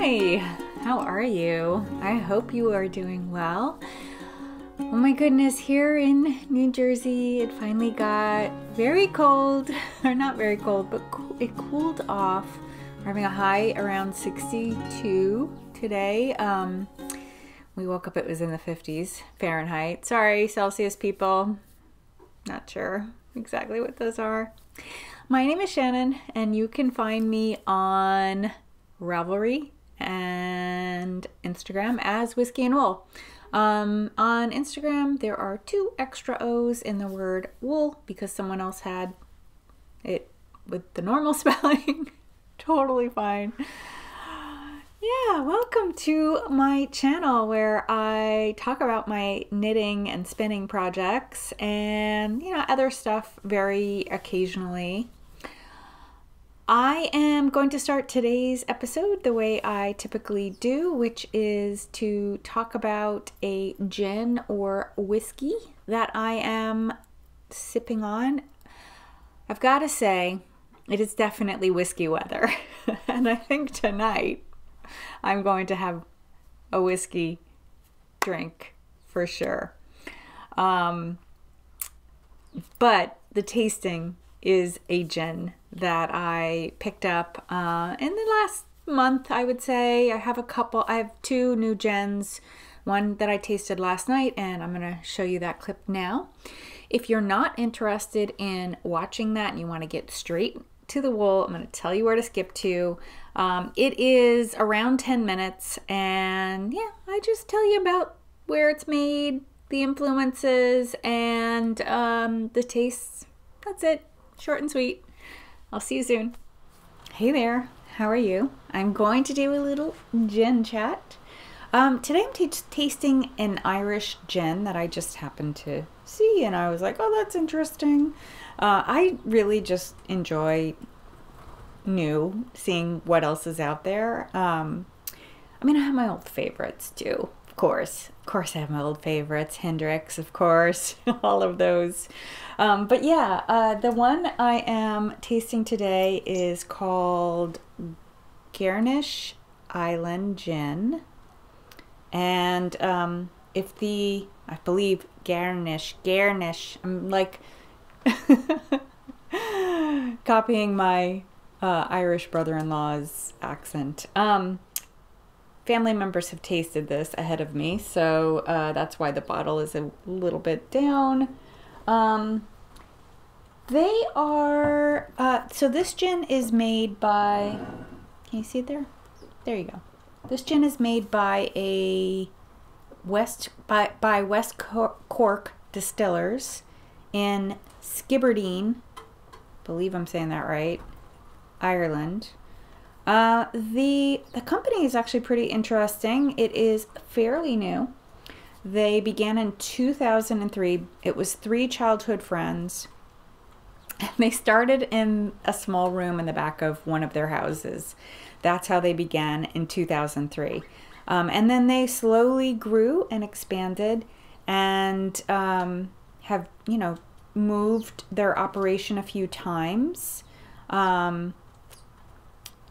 Hi, how are you? I hope you are doing well. Oh my goodness, here in New Jersey, it finally got very cold, or not very cold, but it cooled off. We're having a high around 62 today. We woke up, it was in the 50s Fahrenheit. Sorry, Celsius people. Not sure exactly what those are. My name is Shannon, and you can find me on Ravelry and Instagram as Whiskey and Wool. On Instagram, there are 2 extra O's in the word wool because someone else had it with the normal spelling. Totally fine. Yeah, welcome to my channel where I talk about my knitting and spinning projects and, other stuff very occasionally. I am going to start today's episode the way I typically do, which is to talk about a gin or whiskey that I am sipping on. I've got to say, it is definitely whiskey weather. And I think tonight I'm going to have a whiskey drink for sure. But the tasting is a gin that I picked up in the last month, I would say. I have 2 new gins, one that I tasted last night, and I'm going to show you that clip now. If you're not interested in watching that and you want to get straight to the wool, I'm going to tell you where to skip to. It is around 10 minutes, and yeah, I just tell you about where it's made, the influences, and the tastes. That's it. Short and sweet. I'll see you soon. Hey there, how are you? I'm going to do a little gin chat. Today I'm tasting an Irish gin that I just happened to see, and I was like, oh, that's interesting. I really just enjoy seeing what else is out there. I have my old favorites too, of course. Of course I have my old favorites. Hendrix, of course, all of those. But yeah, the one I am tasting today is called Garnish Island Gin. And I believe Garnish, I'm like copying my Irish brother-in-law's accent. Family members have tasted this ahead of me, so that's why the bottle is a little bit down. They are, so this gin is made by, can you see it there? There you go. This gin is made by West Cork Distillers in Skibbereen, believe I'm saying that right, Ireland. The company is actually pretty interesting. It is fairly new. They began in 2003. It was 3 childhood friends. And they started in a small room in the back of one of their houses. That's how they began in 2003. And then they slowly grew and expanded and have, moved their operation a few times.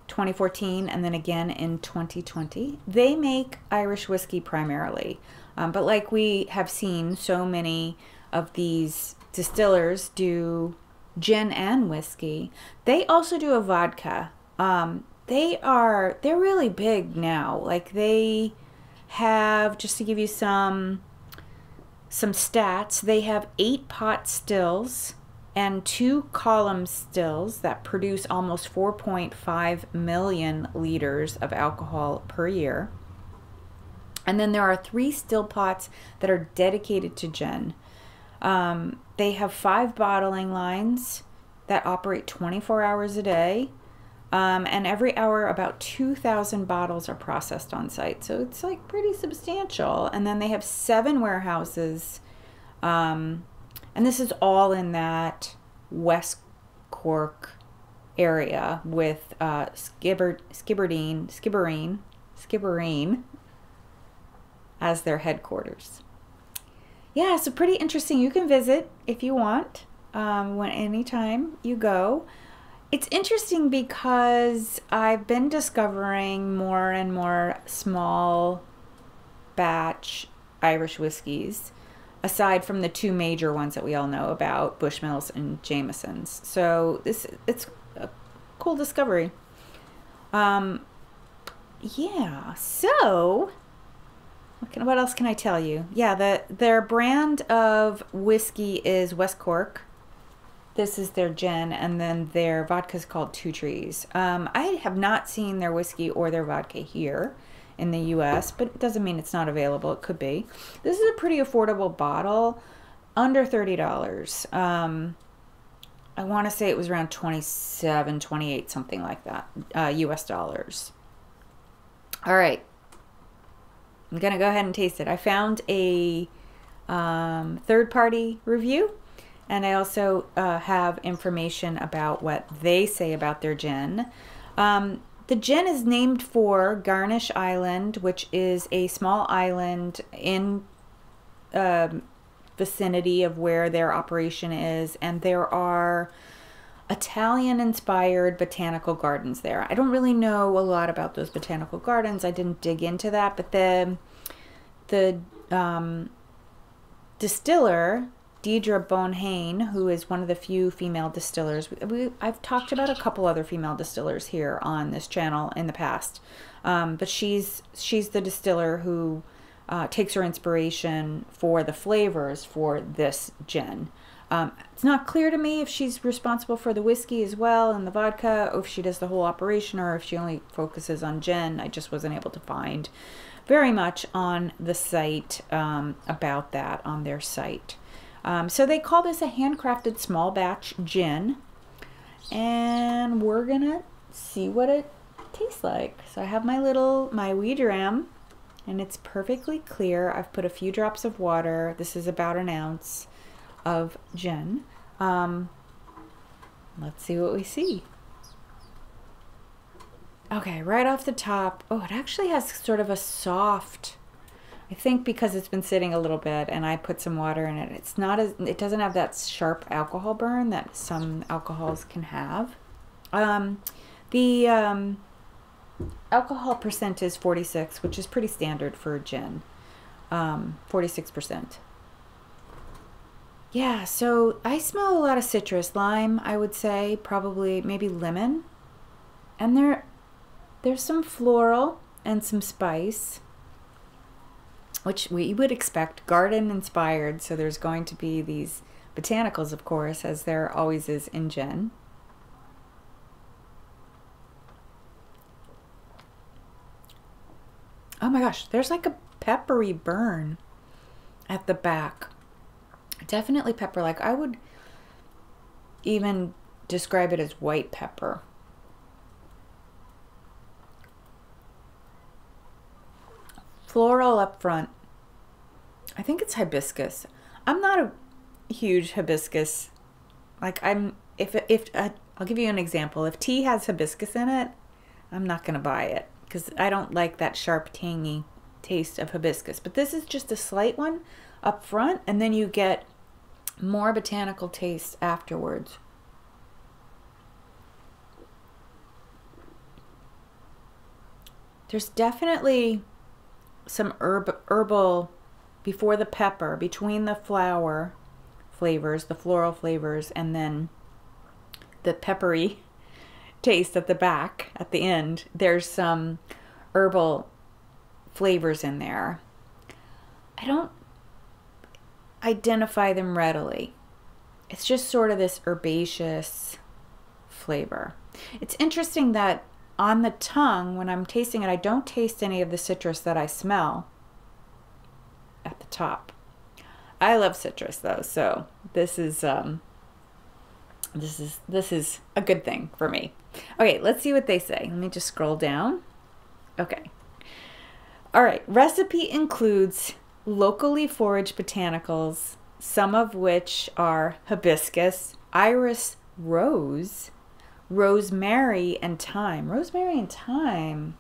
2014 and then again in 2020. They make Irish whiskey primarily, but like we have seen, so many of these distillers do gin and whiskey. They also do a vodka. They're really big now. Like they have, just to give you some stats, they have 8 pot stills and 2 column stills that produce almost 4.5 million liters of alcohol per year. And then there are 3 still pots that are dedicated to gin. They have 5 bottling lines that operate 24 hours a day. And every hour about 2,000 bottles are processed on site. So it's like pretty substantial. And then they have 7 warehouses. And this is all in that West Cork area with Skibbereen as their headquarters. Yeah, so pretty interesting. You can visit if you want, anytime you go. It's interesting because I've been discovering more and more small batch Irish whiskeys, aside from the two major ones that we all know about, Bushmills and Jameson's. So it's a cool discovery. Yeah, so what else can I tell you? Yeah, their brand of whiskey is West Cork. This is their gin, and then their vodka is called Two Trees. I have not seen their whiskey or their vodka here in the US, but it doesn't mean it's not available. It could be. This is a pretty affordable bottle, under $30. I want to say it was around 27, 28, something like that, US dollars. All right. I'm going to go ahead and taste it. I found a third-party review, and I also have information about what they say about their gin. The gin is named for Garnish Island, which is a small island in vicinity of where their operation is, and there are Italian-inspired botanical gardens there. I don't really know a lot about those botanical gardens. I didn't dig into that, but the distiller, Drea Renee, who is one of the few female distillers. I've talked about a couple other female distillers here on this channel in the past, but she's the distiller who takes her inspiration for the flavors for this gin. It's not clear to me if she's responsible for the whiskey as well and the vodka, or if she does the whole operation, or if she only focuses on gin. I just wasn't able to find very much on the site about that on their site. So they call this a handcrafted small batch gin, and we're gonna see what it tastes like. So I have my wee dram, and it's perfectly clear. I've put a few drops of water. This is about an ounce of gin. Let's see what we see. Okay, right off the top, oh, it actually has sort of a soft, I think because it's been sitting a little bit and I put some water in it, it doesn't have that sharp alcohol burn that some alcohols can have. The alcohol percent is 46, which is pretty standard for a gin. 46%. Yeah, so I smell a lot of citrus, lime, I would say, probably maybe lemon. And there's some floral and some spice, which we would expect, garden inspired. So there's going to be these botanicals, of course, as there always is in gin. Oh my gosh, there's like a peppery burn at the back. Definitely pepper. Like I would even describe it as white pepper. Floral up front. I think it's hibiscus. I'm not a huge hibiscus. Like I'll give you an example. If tea has hibiscus in it, I'm not going to buy it because I don't like that sharp, tangy taste of hibiscus. But this is just a slight one up front, and then you get more botanical taste afterwards. There's definitely some herbal before the pepper, between the flower flavors, the floral flavors, and then the peppery taste at the back, at the end. There's some herbal flavors in there. I don't identify them readily. It's just sort of this herbaceous flavor. It's interesting that on the tongue, when I'm tasting it, I don't taste any of the citrus that I smell at the top. I love citrus though, so this is a good thing for me. Okay, let's see what they say. Let me just scroll down. Okay. All right, recipe includes locally foraged botanicals, some of which are hibiscus, iris rose, rosemary, and thyme. Rosemary and thyme.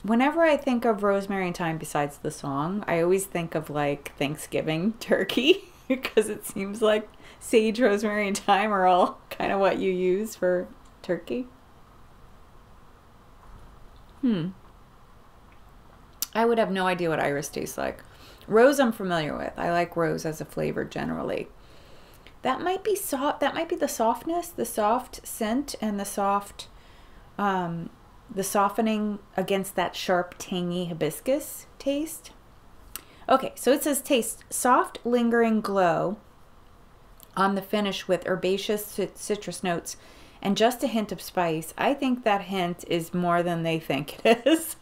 Whenever I think of rosemary and thyme, besides the song, I always think of like Thanksgiving turkey because it seems like sage, rosemary, and thyme are all kind kind of what you use for turkey? I would have no idea what iris tastes like. Rose I'm familiar with. I like rose as a flavor generally. That might be soft. That might be the softness, the soft scent, and the soft, the softening against that sharp, tangy hibiscus taste. Okay, so it says taste soft, lingering glow on the finish with herbaceous citrus notes and just a hint of spice. I think that hint is more than they think it is.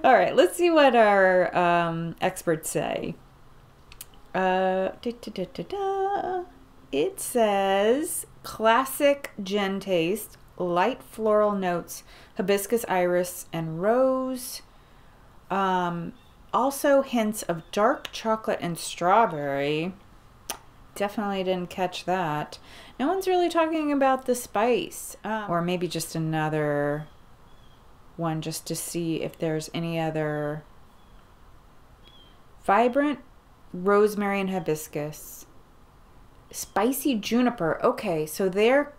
All right, let's see what our experts say. It says classic gin taste, light floral notes, hibiscus, iris, and rose. Also hints of dark chocolate and strawberry. Definitely didn't catch that. No one's really talking about the spice, or maybe just another one just to see if there's any other. Vibrant rosemary and hibiscus. Spicy juniper. Okay, so they're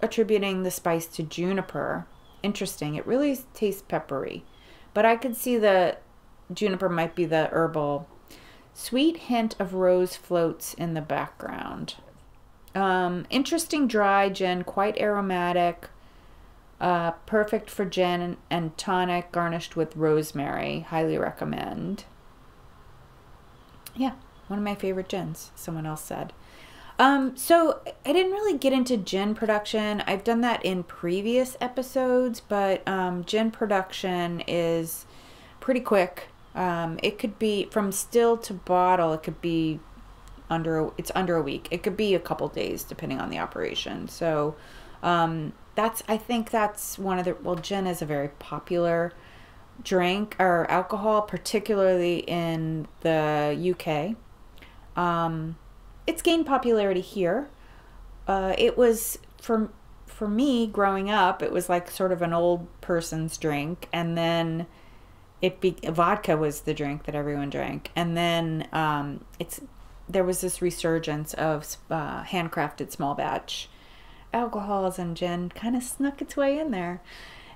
attributing the spice to juniper. Interesting. It really tastes peppery, but I could see the juniper might be the herbal. Sweet hint of rose floats in the background. Interesting dry gin, quite aromatic. Perfect for gin and tonic, garnished with rosemary. Highly recommend. Yeah, one of my favorite gins, someone else said. So I didn't really get into gin production. I've done that in previous episodes, but gin production is pretty quick. It could be from still to bottle. It could be under a week. It could be a couple days depending on the operation. So I think that's one of the, well, gin is a very popular drink or alcohol, particularly in the UK. It's gained popularity here. It was for me growing up, it was like sort of an old person's drink, and then vodka was the drink that everyone drank, and then there was this resurgence of handcrafted small batch alcohols, and gin kind of snuck its way in there.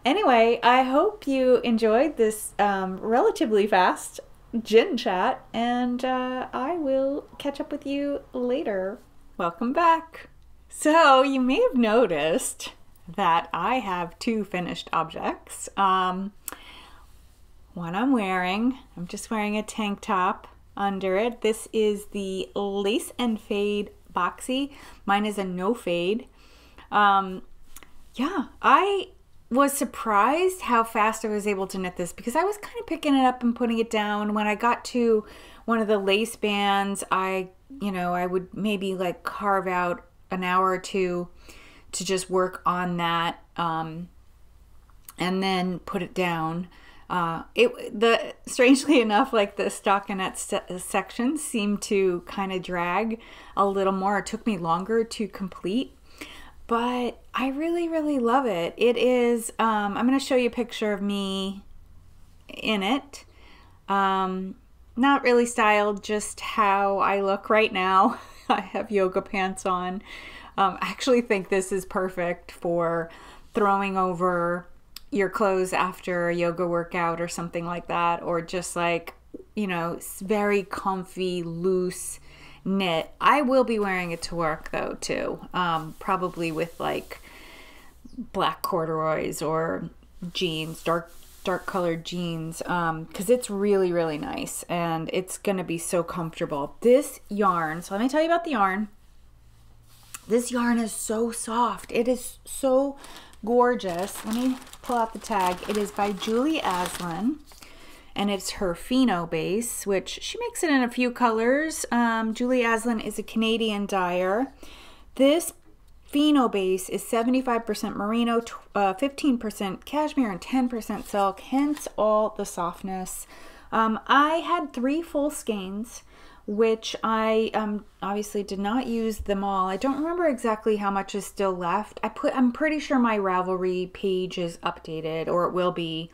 Anyway, I hope you enjoyed this relatively fast gin chat, and I will catch up with you later. Welcome back. So you may have noticed that I have two finished objects. One I'm wearing. I'm just wearing a tank top under it. This is the Lace and Fade Boxy. Mine is a no fade. Yeah, I was surprised how fast I was able to knit this, because I was kind of picking it up and putting it down. When I got to one of the lace bands, I would maybe like carve out an hour or two to just work on that, and then put it down. Strangely enough, like the stockinette section seemed to kind of drag a little more. It took me longer to complete, but I really, really love it. It is, I'm going to show you a picture of me in it. Not really styled, just how I look right now. I have yoga pants on. I actually think this is perfect for throwing over your clothes after a yoga workout or something like that, or just like, very comfy, loose knit. I will be wearing it to work though too, probably with like black corduroys or jeans, dark colored jeans, because it's really, really nice and it's gonna be so comfortable. This yarn, so let me tell you about the yarn. This yarn is so soft. It is so gorgeous. Let me pull out the tag. It is by Julie Asselin, and it's her Fino base, which she makes it in a few colors. Julie Asselin is a Canadian dyer. This Fino base is 75% merino, 15% cashmere, and 10% silk, hence all the softness. I had 3 full skeins, which I obviously did not use them all. I don't remember exactly how much is still left. I'm pretty sure my Ravelry page is updated, or it will be.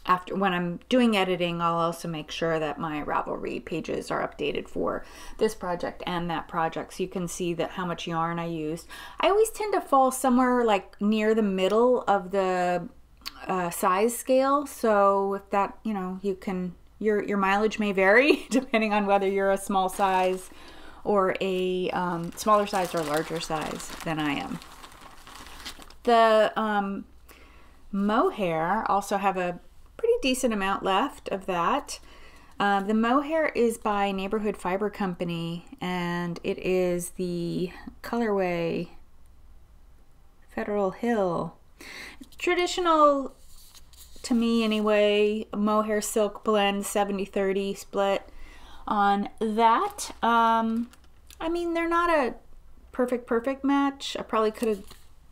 after, when I'm doing editing, I'll also make sure that my Ravelry pages are updated for this project and that project, so you can see that how much yarn I used. I always tend to fall somewhere like near the middle of the size scale, so if that, you know, you can, your mileage may vary depending on whether you're a small size or a smaller size or larger size than I am. The mohair, also have a pretty decent amount left of that. The mohair is by Neighborhood Fiber Company, and it is the colorway Federal Hill. Traditional, to me anyway, mohair silk blend, 70-30 split on that. I mean, they're not a perfect match. I probably could have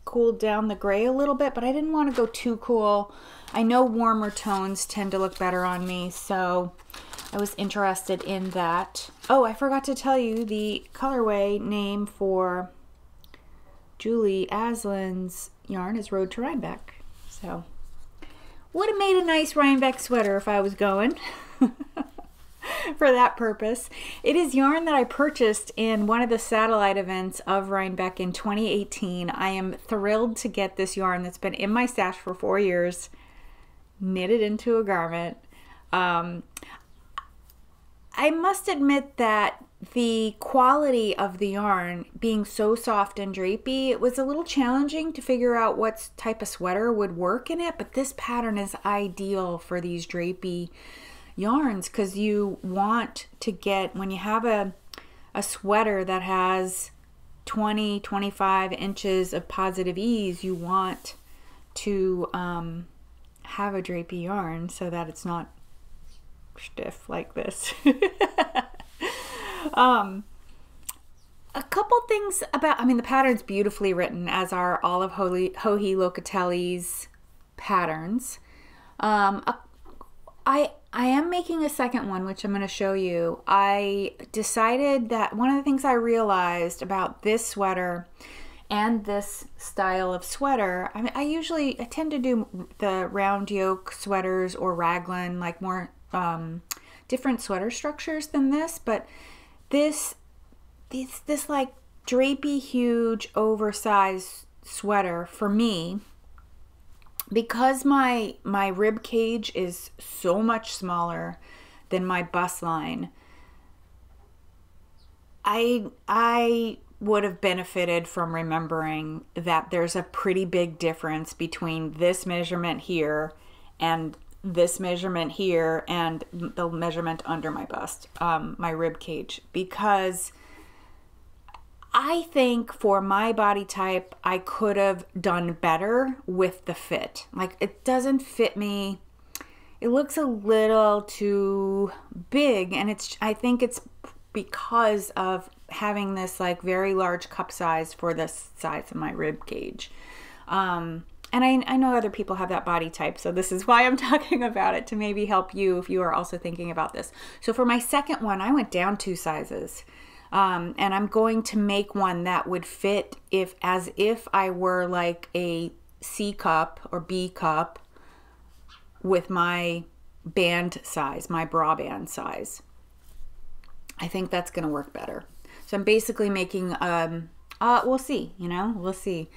cooled down the gray a little bit, but I didn't want to go too cool. I know warmer tones tend to look better on me, so I was interested in that. Oh, I forgot to tell you the colorway name for Julie Asselin's yarn is Road to Rhinebeck. So would have made a nice Rhinebeck sweater if I was going for that purpose. It is yarn that I purchased in one of the satellite events of Rhinebeck in 2018. I am thrilled to get this yarn that's been in my stash for 4 years, knitted into a garment. I must admit that the quality of the yarn being so soft and drapey, it was a little challenging to figure out what type of sweater would work in it, but this pattern is ideal for these drapey yarns, because you want to get, when you have a sweater that has 20-25 inches of positive ease, you want to have a drapey yarn so that it's not stiff like this. A couple things about, I mean, the pattern's beautifully written, as are all of Joji Locatelli's patterns. I am making a second one, which I'm going to show you. I decided that one of the things I realized about this sweater and this style of sweater, I mean, I tend to do the round yoke sweaters or raglan, like more different sweater structures than this, but this like drapey, huge, oversized sweater for me, because my rib cage is so much smaller than my bust line, I would have benefited from remembering that there's a pretty big difference between this measurement here and this measurement here and the measurement under my bust, my rib cage, because I think for my body type, I could have done better with the fit. Like, it doesn't fit me. It looks a little too big, and I think it's because of having this like very large cup size for this size of my rib cage. And I know other people have that body type, so this is why I'm talking about it, to maybe help you if you are also thinking about this. So for my second one, I went down 2 sizes. And I'm going to make one that would fit as if I were like a C cup or B cup with my band size, my bra band size. I think that's going to work better. So I'm basically making, we'll see, you know, we'll see.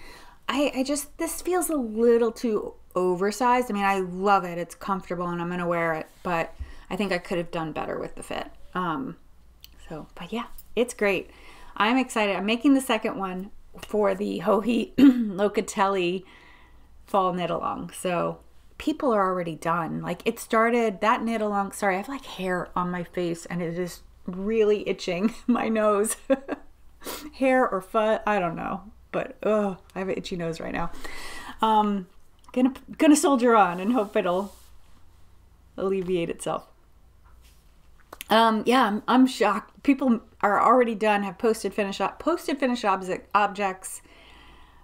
This feels a little too oversized. I mean, I love it. It's comfortable and I'm going to wear it, but I think I could have done better with the fit. But yeah, it's great. I'm excited. I'm making the second one for the Joji Locatelli fall knit along. So people are already done. Like, it started, that knit along, sorry, I have like hair on my face and it is really itching my nose. Hair or fuzz, I don't know. But I have an itchy nose right now. Gonna soldier on and hope it'll alleviate itself. Yeah, I'm shocked. People are already done, have posted finished objects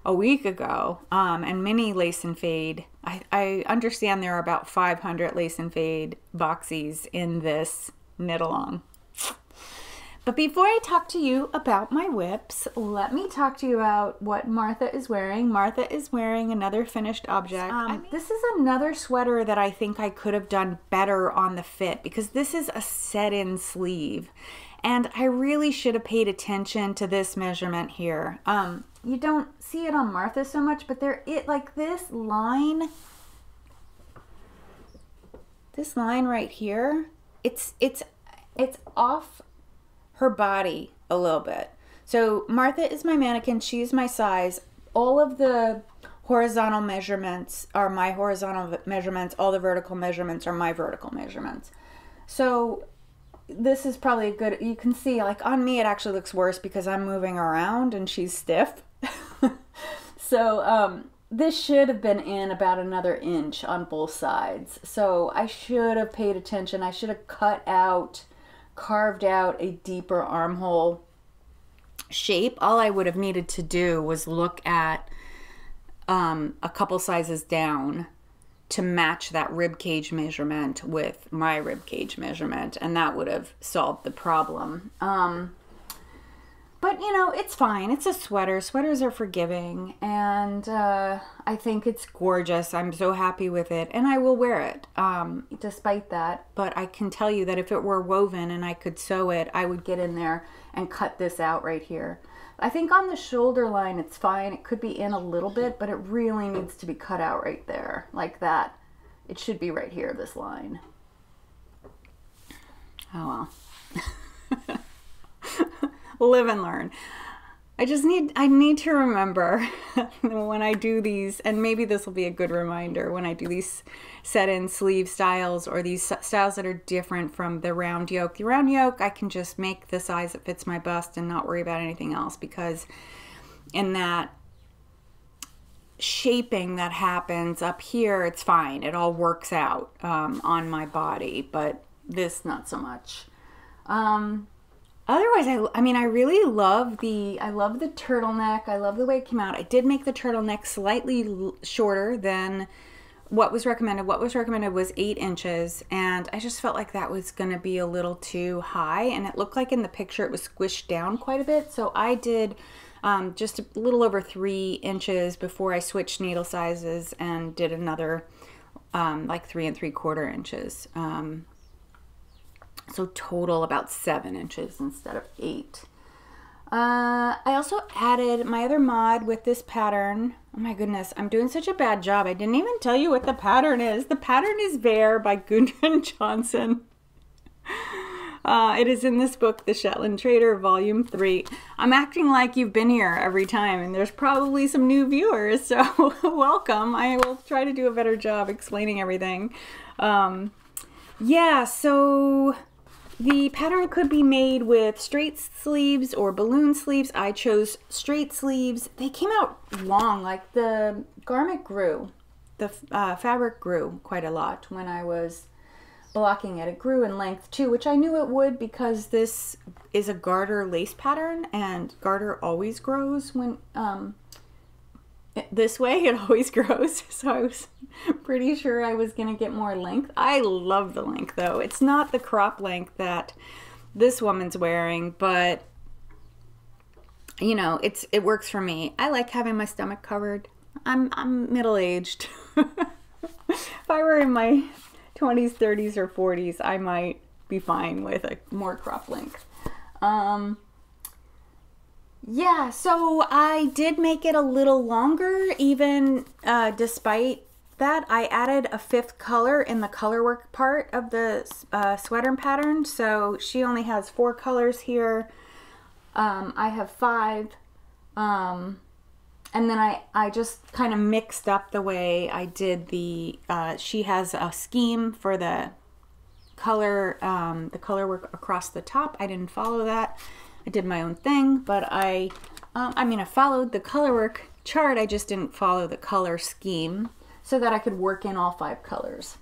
a week ago, and many lace and fade. I understand there are about 500 lace and fade boxies in this knit along. But before I talk to you about my whips, let me talk to you about what Martha is wearing. Martha is wearing another finished object. This is another sweater that I think I could have done better on the fit, because this is a set-in sleeve. And I really should have paid attention to this measurement here. You don't see it on Martha so much, but like this line right here, it's off her body a little bit. So Martha is my mannequin, she's my size. All of the horizontal measurements are my horizontal measurements, all the vertical measurements are my vertical measurements. So this is probably a good, you can see like on me it actually looks worse because I'm moving around and she's stiff. So this should have been in about another inch on both sides. So I should have paid attention. I should have carved out a deeper armhole shape. All I would have needed to do was look at a couple sizes down to match that rib cage measurement with my rib cage measurement, and that would have solved the problem. But you know, it's fine. It's a sweater. Sweaters are forgiving, and I think it's gorgeous. I'm so happy with it, and I will wear it despite that. But I can tell you that if it were woven and I could sew it, I would get in there and cut this out right here. I think on the shoulder line it's fine. It could be in a little bit, but it really needs to be cut out right there, like that. It should be right here, this line. Oh well. Live and learn. I need to remember when I do these, and maybe this will be a good reminder when I do these set-in sleeve styles, or these styles that are different from the round yoke. The round yoke, I can just make the size that fits my bust and not worry about anything else, because in that shaping that happens up here, it's fine. It all works out on my body, but this not so much. Otherwise, I mean, I really love the turtleneck. I love the way it came out. I did make the turtleneck slightly shorter than what was recommended. What was recommended was 8 inches, and I just felt like that was going to be a little too high, and it looked like in the picture it was squished down quite a bit. So I did just a little over 3 inches before I switched needle sizes and did another like 3 3/4 inches. So total about 7 inches instead of 8. I also added my other mod with this pattern. Oh my goodness, I'm doing such a bad job. I didn't even tell you what the pattern is. The pattern is Vair by Gundren Johnston. It is in this book, The Shetland Trader, Volume 3. I'm acting like you've been here every time, and there's probably some new viewers, so welcome. I will try to do a better job explaining everything. Yeah, so the pattern could be made with straight sleeves or balloon sleeves. I chose straight sleeves. They came out long, like the garment grew. The fabric grew quite a lot when I was blocking it. It grew in length too, which I knew it would because this is a garter lace pattern, and garter always grows when this way. It always grows, so I was pretty sure I was gonna get more length. I love the length though. It's not the crop length that this woman's wearing, but you know, it works for me. I like having my stomach covered. I'm middle-aged. If I were in my 20s, 30s, or 40s, I might be fine with a more crop length. Yeah, so I did make it a little longer, even despite that. I added a 5th color in the color work part of the sweater pattern. So she only has 4 colors here. I have 5. And then I just kind of mixed up the way I did the, she has a scheme for the color work across the top. I didn't follow that. I did my own thing, but I mean, I followed the color work chart. I just didn't follow the color scheme so that I could work in all 5 colors.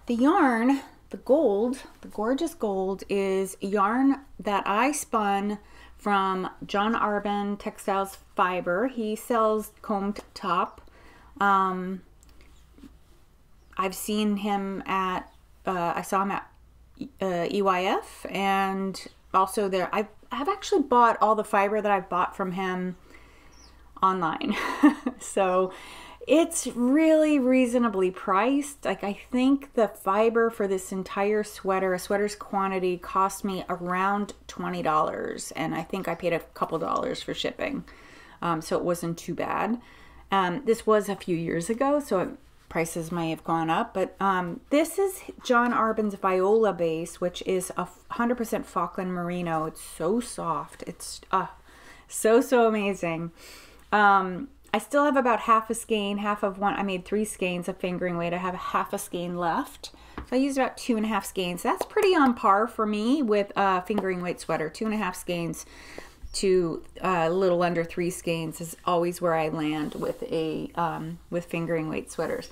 The yarn, the gold, the gorgeous gold, is yarn that I spun from John Arbon Textiles fiber. He sells combed top. I've seen him at, I saw him at EYF, and also there I've actually bought all the fiber that I've bought from him online. So it's really reasonably priced. Like, I think the fiber for this entire sweater, a sweater's quantity, cost me around $20, and I think I paid a couple dollars for shipping. So it wasn't too bad. This was a few years ago, so prices may have gone up, but this is John Arbon's Viola base, which is a 100% Falkland merino. It's so soft. It's so amazing. I still have about half a skein, half of one. I made 3 skeins of fingering weight. I have half a skein left. So I used about 2.5 skeins. That's pretty on par for me with a fingering weight sweater. 2.5 skeins to a little under 3 skeins is always where I land with with fingering weight sweaters.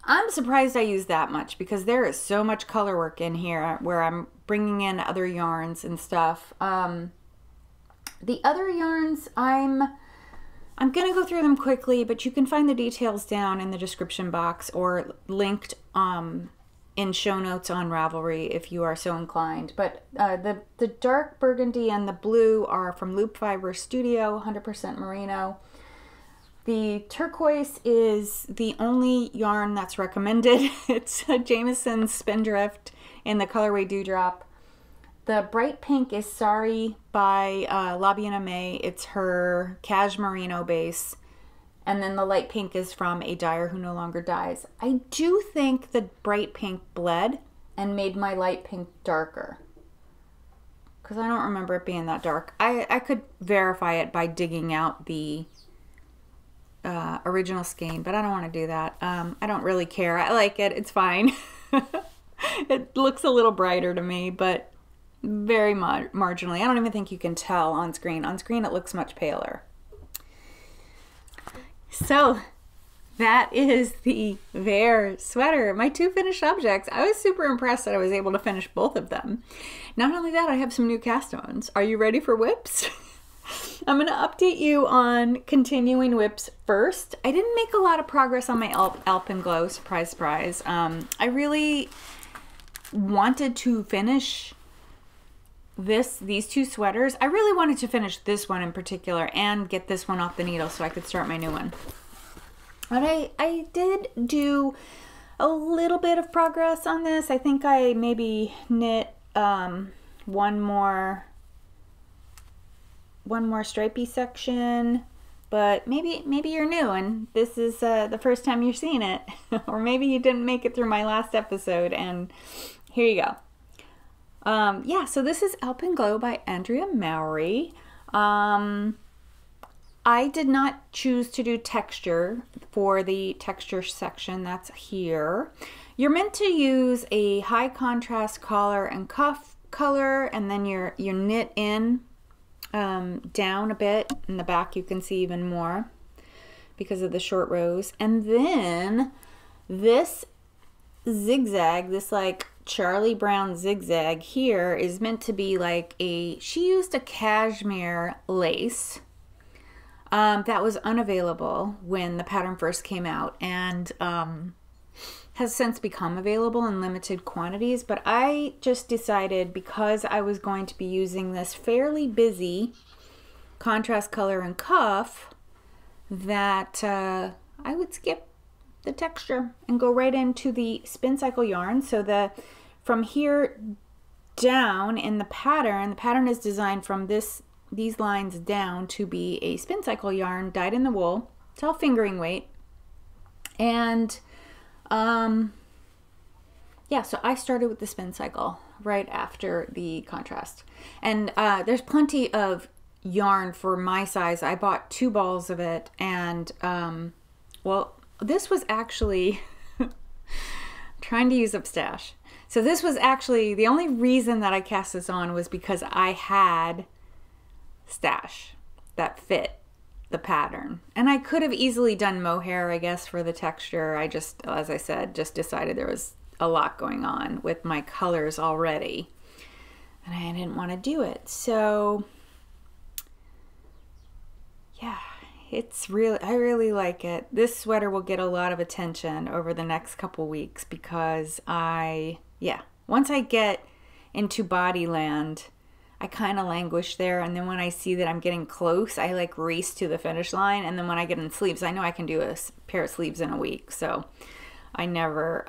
I'm surprised I use that much because there is so much color work in here where I'm bringing in other yarns and stuff. The other yarns, I'm going to go through them quickly, but you can find the details down in the description box or linked in show notes on Ravelry if you are so inclined. But the dark burgundy and the blue are from Loop Fiber Studio, 100% merino. The turquoise is the only yarn that's recommended. It's a Jameson Spindrift in the colorway Dewdrop. The bright pink is Sari by La Bien Aimée. It's her cashmere merino base. And then the light pink is from a dyer who no longer dyes. I do think the bright pink bled and made my light pink darker, because I don't remember it being that dark. I could verify it by digging out the original skein, but I don't want to do that. I don't really care. I like it. It's fine. It looks a little brighter to me, but very marginally. I don't even think you can tell on screen. On screen it looks much paler. So that is the Vair sweater, my 2 finished objects. I was super impressed that I was able to finish both of them. Not only that, I have some new Castons. Are you ready for whips? I'm going to update you on continuing whips first. I didn't make a lot of progress on my Alpine Glow, surprise, surprise. I really wanted to finish these 2 sweaters. I really wanted to finish this one in particular and get this one off the needle so I could start my new one. But I did do a little bit of progress on this. I think I maybe knit one more stripey section, but maybe you're new and this is the first time you're seeing it, or maybe you didn't make it through my last episode, and here you go. Yeah, so this is Alpine Glow by Andrea Mowry. I did not choose to do texture for the texture section. That's here. You're meant to use a high contrast collar and cuff color, and then you knit in down a bit. In the back you can see even more because of the short rows. And then this zigzag, this like Charlie Brown zigzag here, is meant to be like she used a cashmere lace that was unavailable when the pattern first came out, and has since become available in limited quantities. But I just decided, because I was going to be using this fairly busy contrast color and cuff, that I would skip the texture and go right into the spin cycle yarn. So from here down in the pattern is designed from these lines down to be a spin cycle yarn dyed in the wool. It's all fingering weight. And yeah, so I started with the spin cycle right after the contrast. And there's plenty of yarn for my size. I bought 2 balls of it, and well, this was actually trying to use up stash. So this was actually the only reason that I cast this on, was because I had stash that fit the pattern. And I could have easily done mohair, I guess, for the texture. I just, as I said, just decided there was a lot going on with my colors already, and I didn't want to do it. So yeah, it's really, I really like it. This sweater will get a lot of attention over the next couple weeks because once I get into Bodyland, I kind of languish there, and then when I see that I'm getting close, I like race to the finish line, and then when I get in sleeves, I know I can do a pair of sleeves in a week, so I never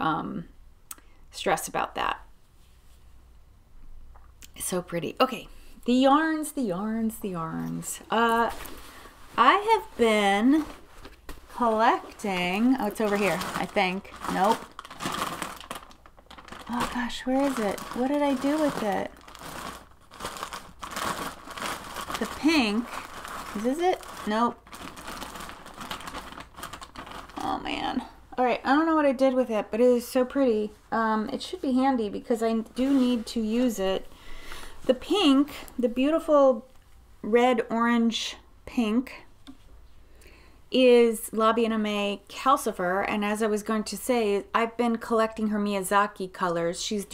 stress about that. So pretty. Okay, the yarns. I have been collecting, oh, it's over here, I think. Nope. Oh gosh, where is it? What did I do with it? The pink. Is this it? Nope. Oh man. Alright, I don't know what I did with it, but it is so pretty. It should be handy because I do need to use it. The pink, the beautiful red-orange pink, is L'Abiname Calcifer, and as I was going to say, I've been collecting her Miyazaki colors. She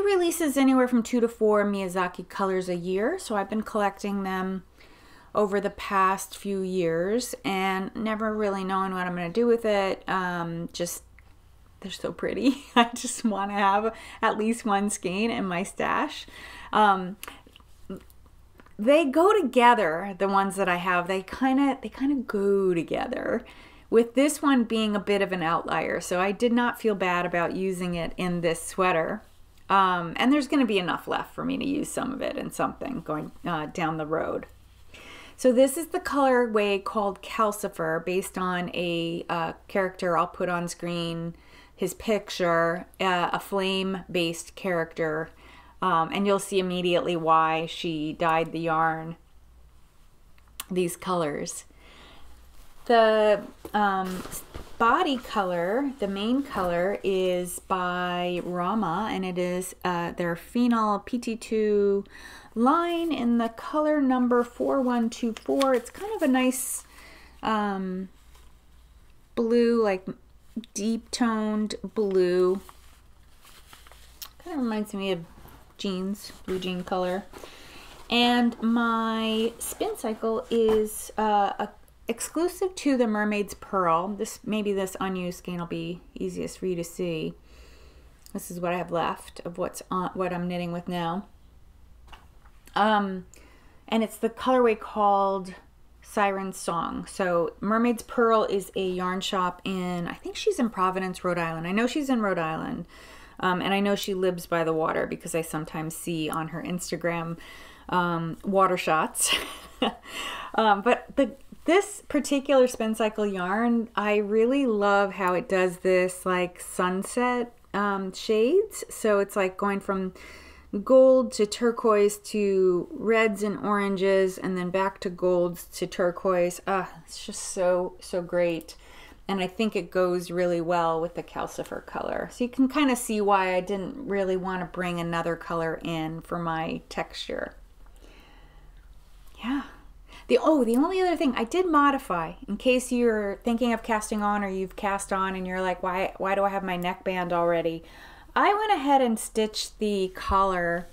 releases anywhere from 2 to 4 Miyazaki colors a year, so I've been collecting them over the past few years and never really knowing what I'm going to do with it. Just, they're so pretty. I just want to have at least one skein in my stash. They go together, the ones that I have. They kind of go together, with this one being a bit of an outlier. So I did not feel bad about using it in this sweater. And there's going to be enough left for me to use some of it in something going down the road. So this is the colorway called Calcifer, based on a character. I'll put on screen his picture, a flame-based character. And you'll see immediately why she dyed the yarn these colors. The body color, the main color, is by Rama, and it is their Fino PT2 line in the color number 4124. It's kind of a nice blue, like deep toned blue. Kind of reminds me of jeans, blue jean color. And my spin cycle is exclusive to the Mermaid's Pearl. Maybe this unused skein will be easiest for you to see. This is what I have left of what I'm knitting with now. And it's the colorway called Siren Song. So Mermaid's Pearl is a yarn shop in, I think she's in Providence, Rhode Island. I know she's in Rhode Island. And I know she lives by the water because I sometimes see on her Instagram water shots. But this particular spin cycle yarn, I really love how it does this like sunset shades. So it's like going from gold to turquoise to reds and oranges, and then back to golds to turquoise. It's just so great. And I think it goes really well with the Calcifer color. So you can kind of see why I didn't really want to bring another color in for my texture. Yeah. The only other thing I did modify, in case you're thinking of casting on or you've cast on and you're like, why do I have my neckband already? I went ahead and stitched the collar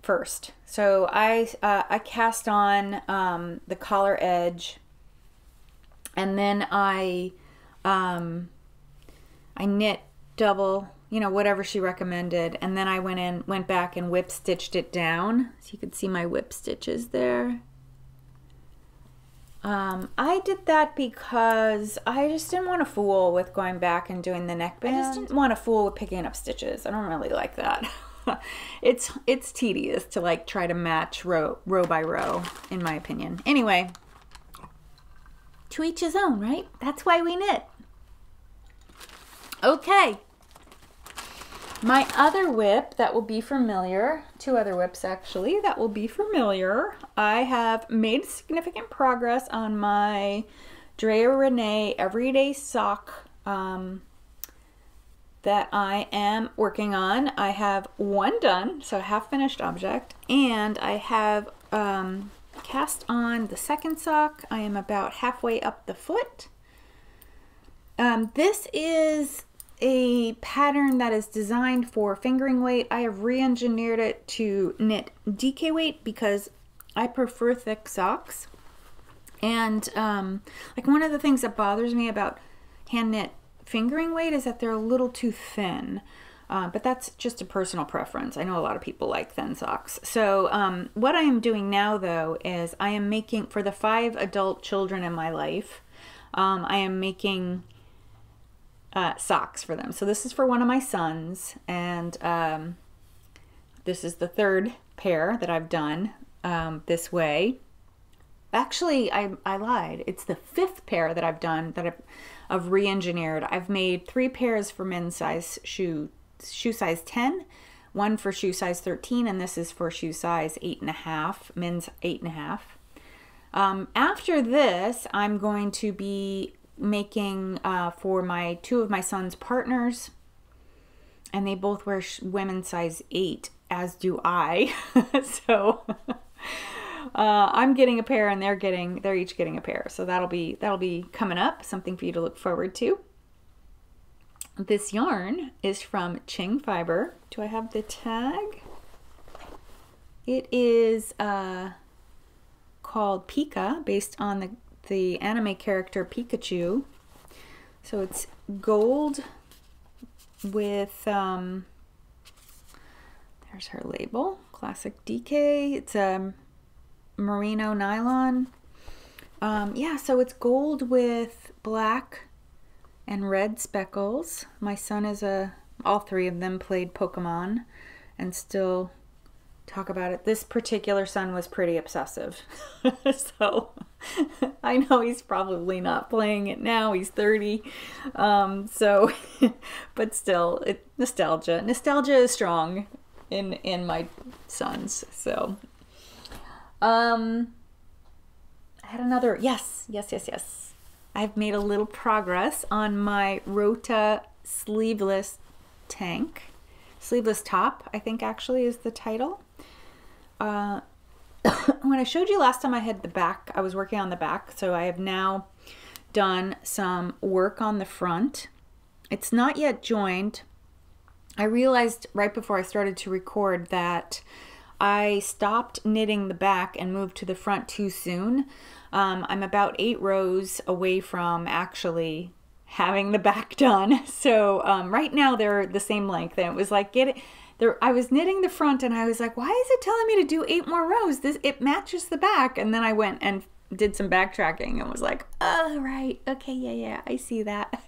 first. So I cast on the collar edge. And then I knit double, whatever she recommended. And then I went back and whip stitched it down. So you could see my whip stitches there. I did that because I just didn't want to fool with going back and doing the neckband. I just didn't want to fool with picking up stitches. I don't really like that. It's tedious to like try to match row by row, in my opinion. Anyway. To each his own, right? That's why we knit. Okay. My other whip that will be familiar, 2 other whips actually, that will be familiar. I have made significant progress on my Drea Renee everyday sock that I am working on. I have one done, so a half finished object, and I have cast on the second sock. I am about halfway up the foot. This is a pattern that is designed for fingering weight. I have re-engineered it to knit DK weight because I prefer thick socks. And like one of the things that bothers me about hand knit fingering weight is that they're a little too thin. But that's just a personal preference. I know a lot of people like thin socks. So what I am doing now, though, is I am making, for the 5 adult children in my life, I am making socks for them. So this is for one of my sons, and this is the 3rd pair that I've done this way. Actually, I lied. It's the 5th pair that I've done that I've re-engineered. I've made 3 pairs for men's size shoe size 10, 1 for shoe size 13, and this is for shoe size 8.5, men's 8.5. After this, I'm going to be making for my 2 of my son's partners, and they both wear women's size 8, as do I. So I'm getting a pair, and they're each getting a pair. So that'll be coming up, something for you to look forward to. This yarn is from Ching Fiber. Do I have the tag? It is called Pika, based on the anime character Pikachu. So it's gold with, there's her label, classic DK. It's a merino nylon. Yeah, so it's gold with black and red speckles. My son is all 3 of them played Pokemon and still talk about it. This particular son was pretty obsessive. So I know he's probably not playing it now. He's 30. So, but still, nostalgia. Nostalgia is strong in my sons. So, I had another, yes. I've made a little progress on my Rota sleeveless tank. Sleeveless top, I think actually is the title. When I showed you last time, I had the back, I was working on the back, so I have now done some work on the front. It's not yet joined. I realized right before I started to record that I stopped knitting the back and moved to the front too soon. I'm about 8 rows away from actually having the back done. So right now they're the same length, and it was like I was knitting the front, and I was like, why is it telling me to do 8 more rows? It matches the back. And then I went and did some backtracking and was like, oh, right. Okay, yeah, I see that.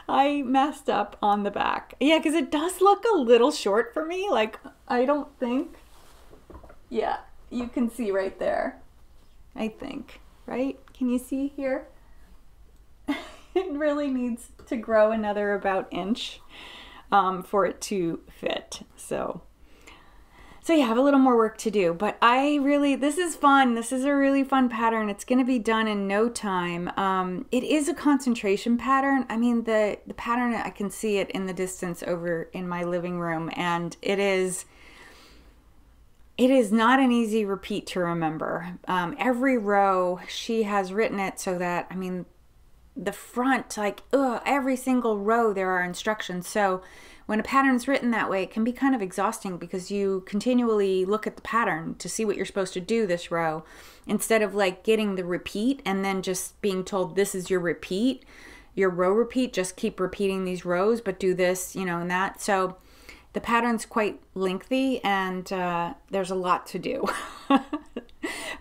I messed up on the back. Yeah, because it does look a little short for me. Like, I don't think, yeah, you can see right there. I think, right? Can you see here? It really needs to grow another about inch for it to fit. So yeah, I have a little more work to do, but this is fun. This is a really fun pattern. It's going to be done in no time. It is a concentration pattern. I mean, the pattern, I can see it in the distance over in my living room, and it is not an easy repeat to remember. Every row, she has written it so that, I mean, the front, like, every single row there are instructions. So when a pattern's written that way, it can be kind of exhausting because you continually look at the pattern to see what you're supposed to do this row, instead of like getting the repeat and then just being told this is your repeat, your row repeat, just keep repeating these rows, but do this, and that. So the pattern's quite lengthy, and there's a lot to do.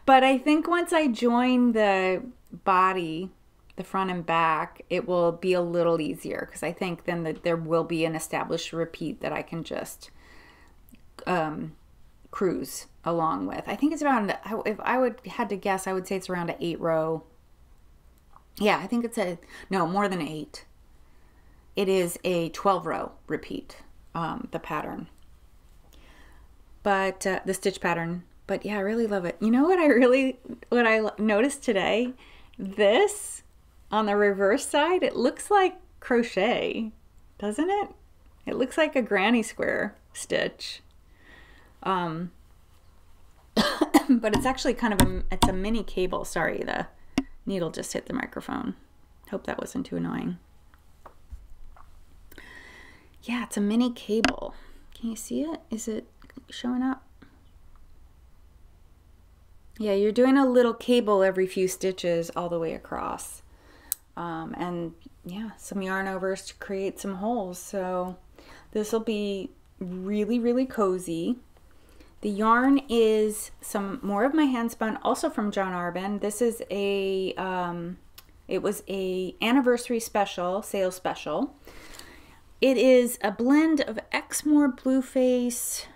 But I think once I join the body, the front and back, it will be a little easier, because I think then that there will be an established repeat that I can just cruise along with. I think it's around, if I had to guess, I would say it's around an 8 row. Yeah, I think it's more than 8. It is a 12 row repeat, the pattern. But the stitch pattern. But yeah, I really love it. You know what I noticed today? This on the reverse side, it looks like crochet, doesn't it? It looks like a granny square stitch. But it's actually kind of it's a mini cable. Sorry, the needle just hit the microphone. Hope that wasn't too annoying. Yeah, it's a mini cable. Can you see it? Is it showing up? Yeah, you're doing a little cable every few stitches all the way across. And yeah, some yarn overs to create some holes. So This will be really, really cozy. The yarn is some more of my handspun, also from John Arbon. This is a, it was a anniversary special, sales special. It is a blend of Exmoor Blueface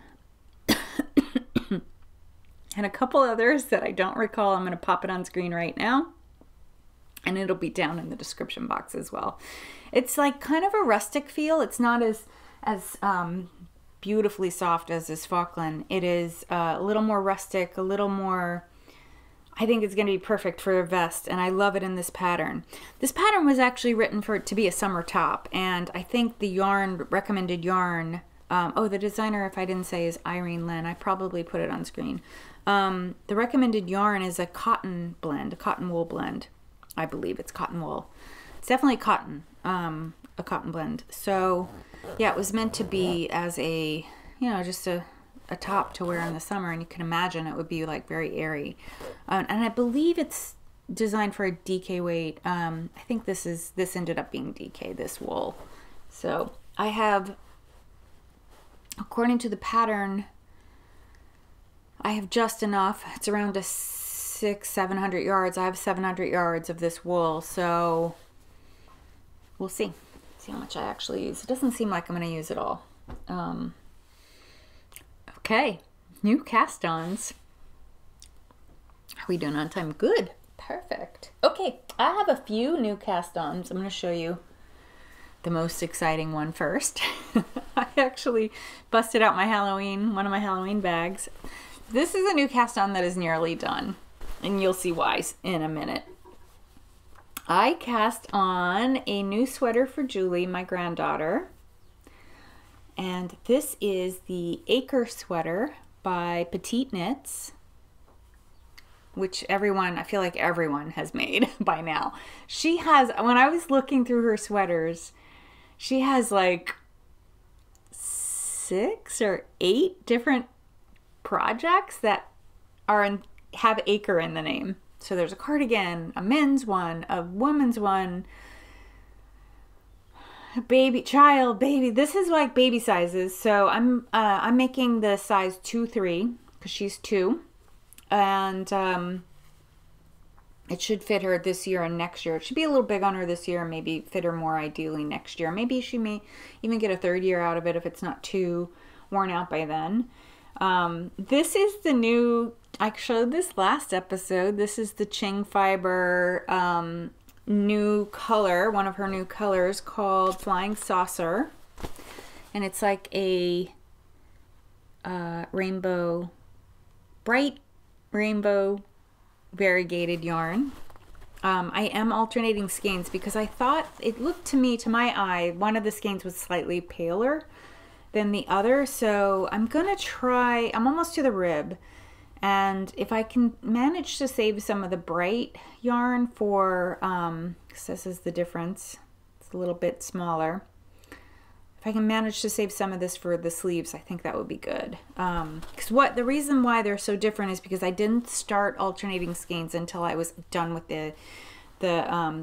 and a couple others that I don't recall. I'm going to pop it on screen right now, and it'll be down in the description box as well. It's like kind of a rustic feel. It's not as beautifully soft as this Falkland. It is a little more rustic, a little more, I think it's going to be perfect for a vest, and I love it in this pattern. This pattern was actually written for it to be a summer top, and I think the yarn, recommended yarn, oh, the designer, if I didn't say, is Irene Lynn. I probably put it on screen. The recommended yarn is a cotton blend, a cotton wool blend. I believe it's cotton wool. It's definitely cotton, a cotton blend. So yeah, it was meant to be as a, you know, just a top to wear in the summer, and you can imagine it would be like very airy. And I believe it's designed for a DK weight. I think this ended up being DK, this wool. So I have, according to the pattern, I have just enough. It's around a 600-700 yards. I have 700 yards of this wool, so we'll see how much I actually use. It doesn't seem like I'm going to use it all. Okay, new Castons. Are we doing on time? Good, perfect. Okay, I have a few new Castons. I'm going to show you the most exciting one first. I actually busted out my one of my Halloween bags. This is a new cast on that is nearly done, and you'll see why in a minute. I cast on a new sweater for Julie, my granddaughter, and this is the Acre Sweater by Petite Knits, which I feel like everyone has made by now. She has, when I was looking through her sweaters, she has like 6 or 8 different projects that have acre in the name. So there's a cardigan, a men's one, a woman's one, a baby. This is like baby sizes. So I'm making the size 2-3 because she's 2, and it should fit her this year and next year. It should be a little big on her this year, and maybe fit her more ideally next year. Maybe she may even get a 3rd year out of it if it's not too worn out by then. This is the new, I showed this last episode. This is the Ching Fiber new color, one of her new colors, called Flying Saucer. And it's like a bright rainbow variegated yarn. I am alternating skeins because I thought it looked to me, to my eye, one of the skeins was slightly paler than the other. So I'm gonna try, I'm almost to the rib, and if I can manage to save some of the bright yarn for, because this is the difference, it's a little bit smaller. If I can manage to save some of this for the sleeves, I think that would be good. Because the reason why they're so different is because I didn't start alternating skeins until I was done with the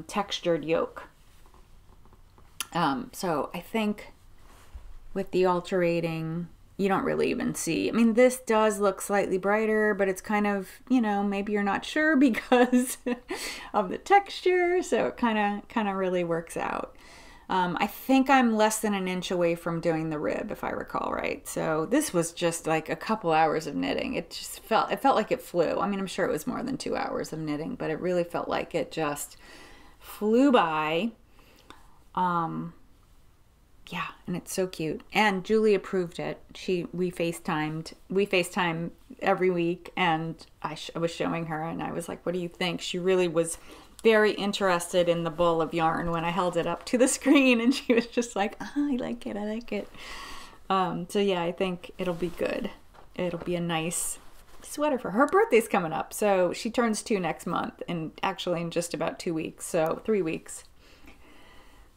textured yoke. So I think with the alternating, you don't really even see. I mean, this does look slightly brighter, but it's kind of, you know, maybe you're not sure because of the texture. So it kind of really works out. I think I'm less than an inch away from doing the rib, if I recall right. So this was just like a couple hours of knitting. It felt like it flew. I mean, I'm sure it was more than 2 hours of knitting, but it really felt like it just flew by. Yeah, and it's so cute. And Julie approved it. We FaceTime every week, and I was showing her, and I was like, what do you think? She really was very interested in the ball of yarn when I held it up to the screen, and she was just like, oh, I like it. So yeah, I think it'll be good. It'll be a nice sweater for her. Her birthday's coming up, so she turns 2 next month, and actually in just about 2 weeks, so 3 weeks.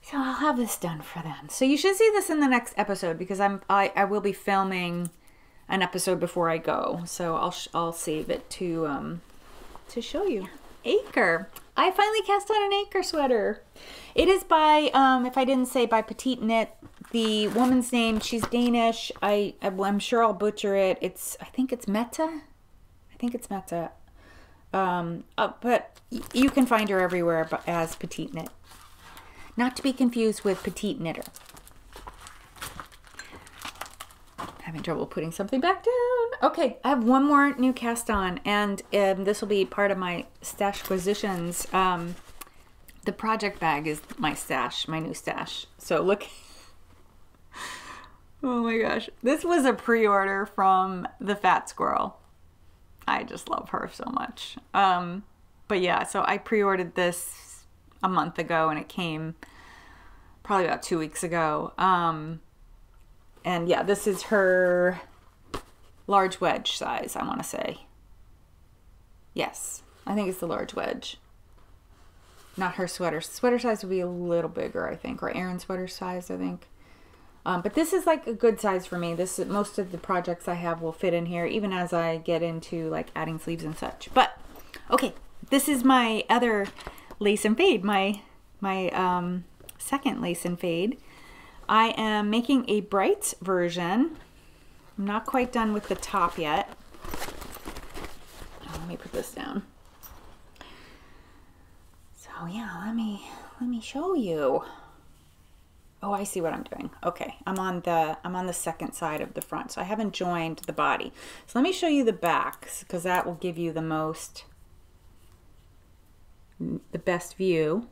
So I'll have this done for then. So you should see this in the next episode because I will be filming an episode before I go. So I'll save it to show you. Acre. I finally cast on an Acre sweater. It is by, if I didn't say, by Petite Knit. The woman's name, she's Danish. I'm sure I'll butcher it. I think it's Meta. I think it's Meta. But you can find her everywhere as Petite Knit. Not to be confused with Petite Knitter. Having trouble putting something back down. Okay, I have one more new cast on, and this will be part of my stashquisitions. The project bag is my stash, my new stash. So look. Oh my gosh. This was a pre-order from the Fat Squirrel. I just love her so much. But yeah, so I pre-ordered this a month ago and it came probably about 2 weeks ago. And yeah, this is her large wedge size, I want to say. Yes, I think it's the large wedge. Not her sweater. Sweater size would be a little bigger, I think, or Erin's sweater size, I think. But this is like a good size for me. Most of the projects I have will fit in here, even as I get into like adding sleeves and such. But okay, this is my other lace and fade, my second lace and fade. I am making a bright version. I'm not quite done with the top yet. Oh, let me put this down. So yeah, let me show you. Oh, I see what I'm doing. Okay, I'm on the second side of the front, so I haven't joined the body. So let me show you the back, because that will give you the best view.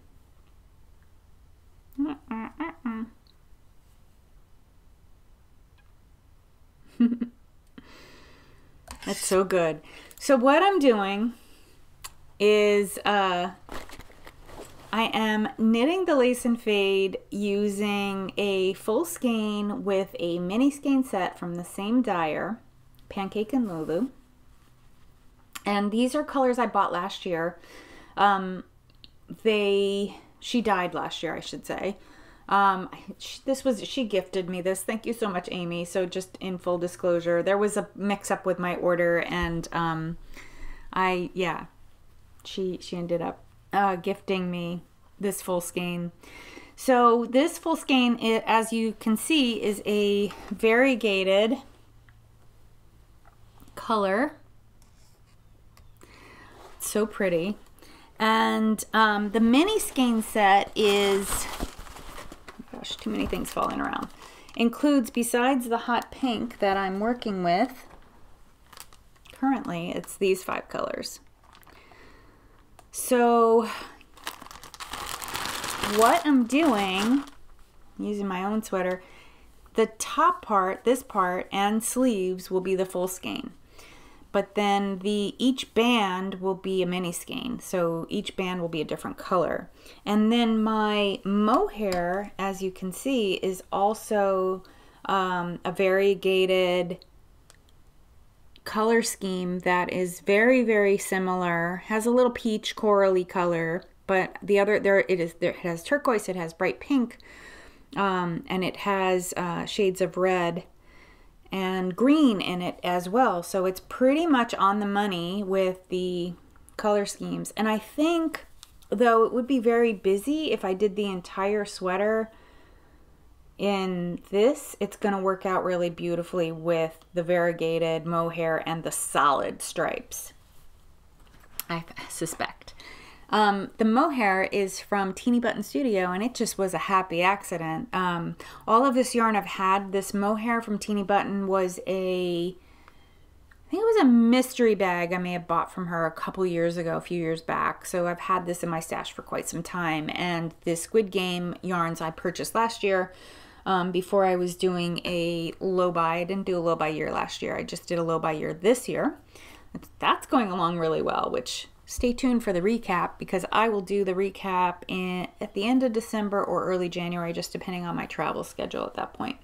That's so good. So what I'm doing is I am knitting the lace and fade using a full skein with a mini skein set from the same dyer, Pancake and Lulu. And these are colors I bought last year. She died last year, I should say. She gifted me this. Thank you so much, Amy. So just in full disclosure, there was a mix up with my order, and she ended up gifting me this full skein. So this full skein, as you can see, is a variegated color. It's so pretty. And the mini skein set is, gosh, too many things falling around. Includes, besides the hot pink that I'm working with, currently it's these 5 colors. So what I'm doing, using my own sweater, the top part, this part, and sleeves will be the full skein. But then each band will be a mini skein. So each band will be a different color. And then my mohair, as you can see, is also a variegated color scheme that is very, very similar. Has a little peach corally color, but the other it has turquoise, it has bright pink, and it has shades of red and green in it as well. So it's pretty much on the money with the color schemes. And I think, though, it would be very busy if I did the entire sweater in this, it's going to work out really beautifully with the variegated mohair and the solid stripes, I suspect. The mohair is from Teeny Button Studio, and it just was a happy accident. All of this yarn I've had, this mohair from Teeny Button was I think it was a mystery bag I may have bought from her a couple years ago, a few years back. So I've had this in my stash for quite some time. And the Squid Game yarns I purchased last year, before I was doing a low buy. I didn't do a low buy year last year. I just did a low buy year this year. That's going along really well, which stay tuned for the recap, because I will do the recap at the end of December or early January, just depending on my travel schedule at that point.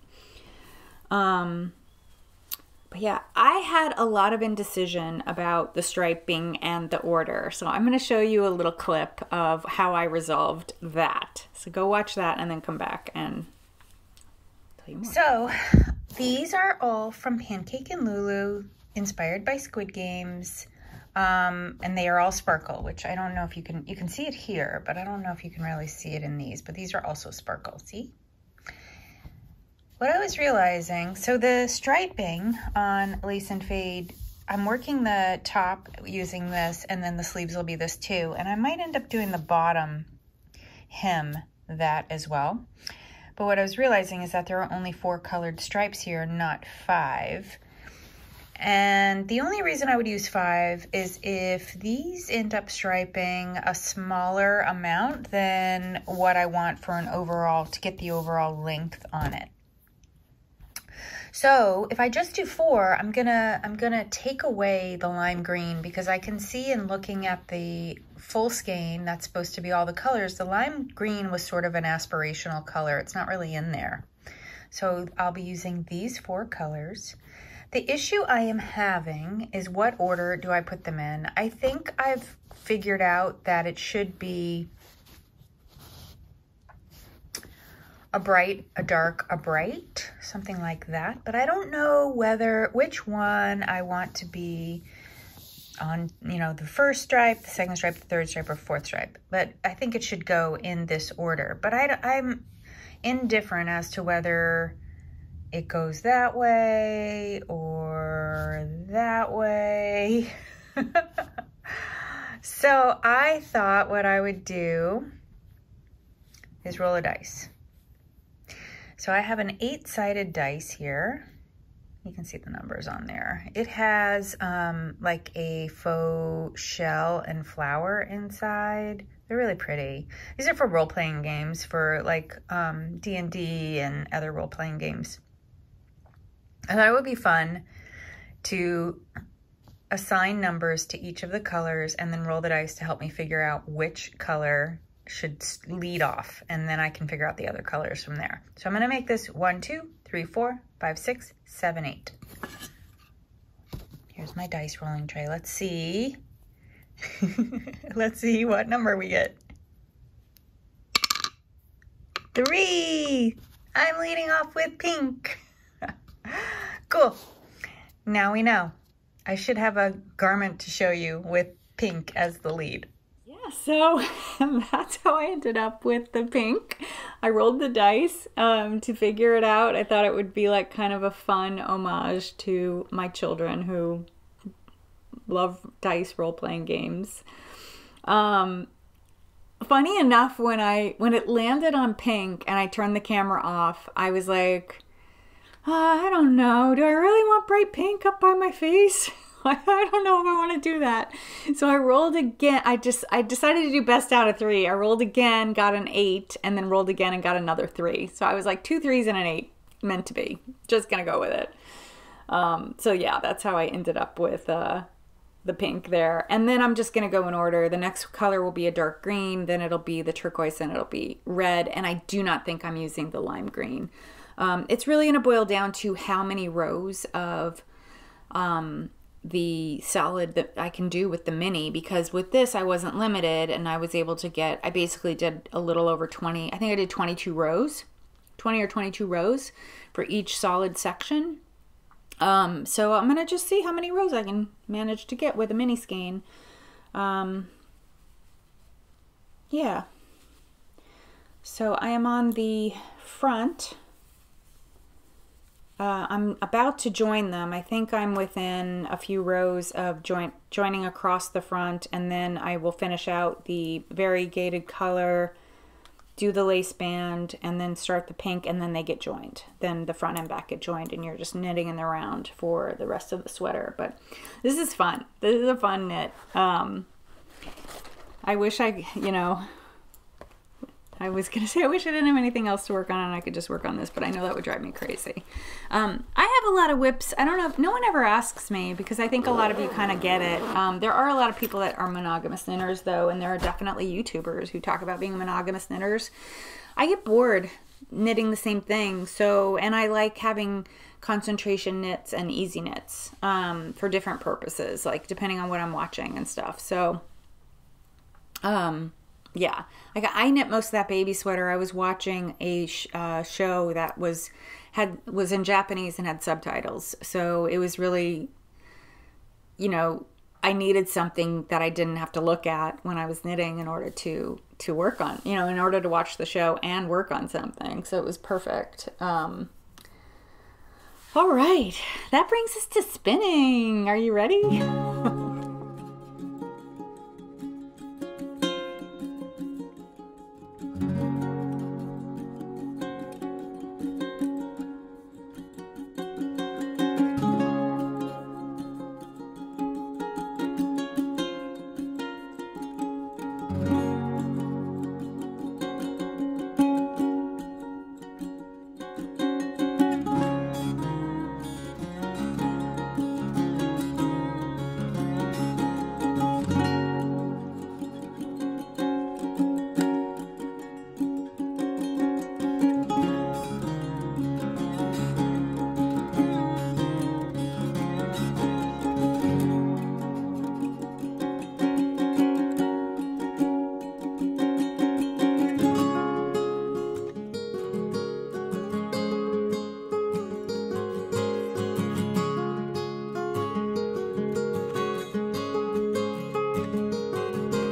But yeah, I had a lot of indecision about the striping and the order. So I'm going to show you a little clip of how I resolved that. So go watch that and then come back and tell you more. So these are all from Pancake and Lulu, inspired by Squid Games. And they are all sparkle, which I don't know if you can see it here, but I don't know if you can really see it in these, but these are also sparkle, see? what I was realizing, so the striping on Lace and Fade, I'm working the top using this, and then the sleeves will be this too. And I might end up doing the bottom hem that as well. But what I was realizing is that there are only 4 colored stripes here, not 5. And the only reason I would use 5 is if these end up striping a smaller amount than what I want for an overall, to get the overall length on it. So if I just do 4, I'm gonna take away the lime green, because I can see in looking at the full skein that's supposed to be all the colors, the lime green was sort of an aspirational color. It's not really in there. So I'll be using these 4 colors. The issue I am having is what order do I put them in? I think I've figured out that it should be a bright, a dark, a bright, something like that. But I don't know which one I want to be on, you know, the first stripe, the second stripe, the third stripe, or fourth stripe. But I think it should go in this order. But I'm indifferent as to whether it goes that way or that way. So I thought what I would do is roll a dice. So I have an 8-sided dice here. You can see the numbers on there. It has like a faux shell and flower inside. They're really pretty. These are for role-playing games, for like D&D and other role-playing games. I thought it would be fun to assign numbers to each of the colors and then roll the dice to help me figure out which color should lead off, and then I can figure out the other colors from there. So I'm gonna make this 1, 2, 3, 4, 5, 6, 7, 8. Here's my dice rolling tray. Let's see. Let's see what number we get. 3. I'm leading off with pink. Cool. Now we know. I should have a garment to show you with pink as the lead. So that's how I ended up with the pink. I rolled the dice to figure it out. I thought it would be like kind of a fun homage to my children who love dice role-playing games. Funny enough, when it landed on pink and I turned the camera off, I was like, I don't know. Do I really want bright pink up by my face? I don't know if I want to do that. So I rolled again. I decided to do best out of 3. I rolled again, got an 8, and then rolled again and got another 3. So I was like 2 3s and an 8, meant to be. Just gonna go with it. So yeah, that's how I ended up with the pink there. And then I'm just gonna go in order. The next color will be a dark green, then it'll be the turquoise, and it'll be red. And I do not think I'm using the lime green. It's really gonna boil down to how many rows of the solid that I can do with the mini, because with this I wasn't limited, and I was able to get, I basically did a little over 20, I think I did 22 rows, 20 or 22 rows for each solid section. So I'm gonna just see how many rows I can manage to get with a mini skein. Yeah, so I am on the front. I'm about to join them. I think I'm within a few rows of joining across the front, and then I will finish out the variegated color, do the lace band, and then start the pink, and then they get joined. Then the front and back get joined, and you're just knitting in the round for the rest of the sweater. But this is fun. This is a fun knit. I wish I was going to say, I wish I didn't have anything else to work on and I could just work on this, but I know that would drive me crazy. I have a lot of whips. I don't know if no one ever asks me, because I think a lot of you kind of get it. There are a lot of people that are monogamous knitters though, and there are definitely YouTubers who talk about being monogamous knitters. I get bored knitting the same thing. So, and I like having concentration knits and easy knits for different purposes, like depending on what I'm watching and stuff. So, yeah, like I knit most of that baby sweater. I was watching a show that was in Japanese and had subtitles, so it was really, you know, I needed something that I didn't have to look at when I was knitting in order to work on, you know, in order to watch the show and work on something. So it was perfect. All right, that brings us to spinning. Are you ready?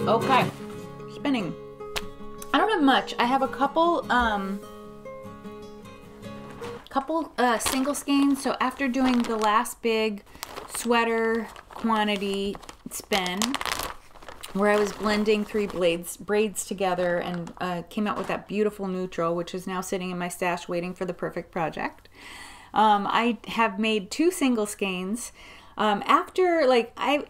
Okay, spinning. I don't have much. I have a couple single skeins. So after doing the last big sweater quantity spin, where I was blending 3 braids together and came out with that beautiful neutral, which is now sitting in my stash waiting for the perfect project. I have made 2 single skeins. After, like, I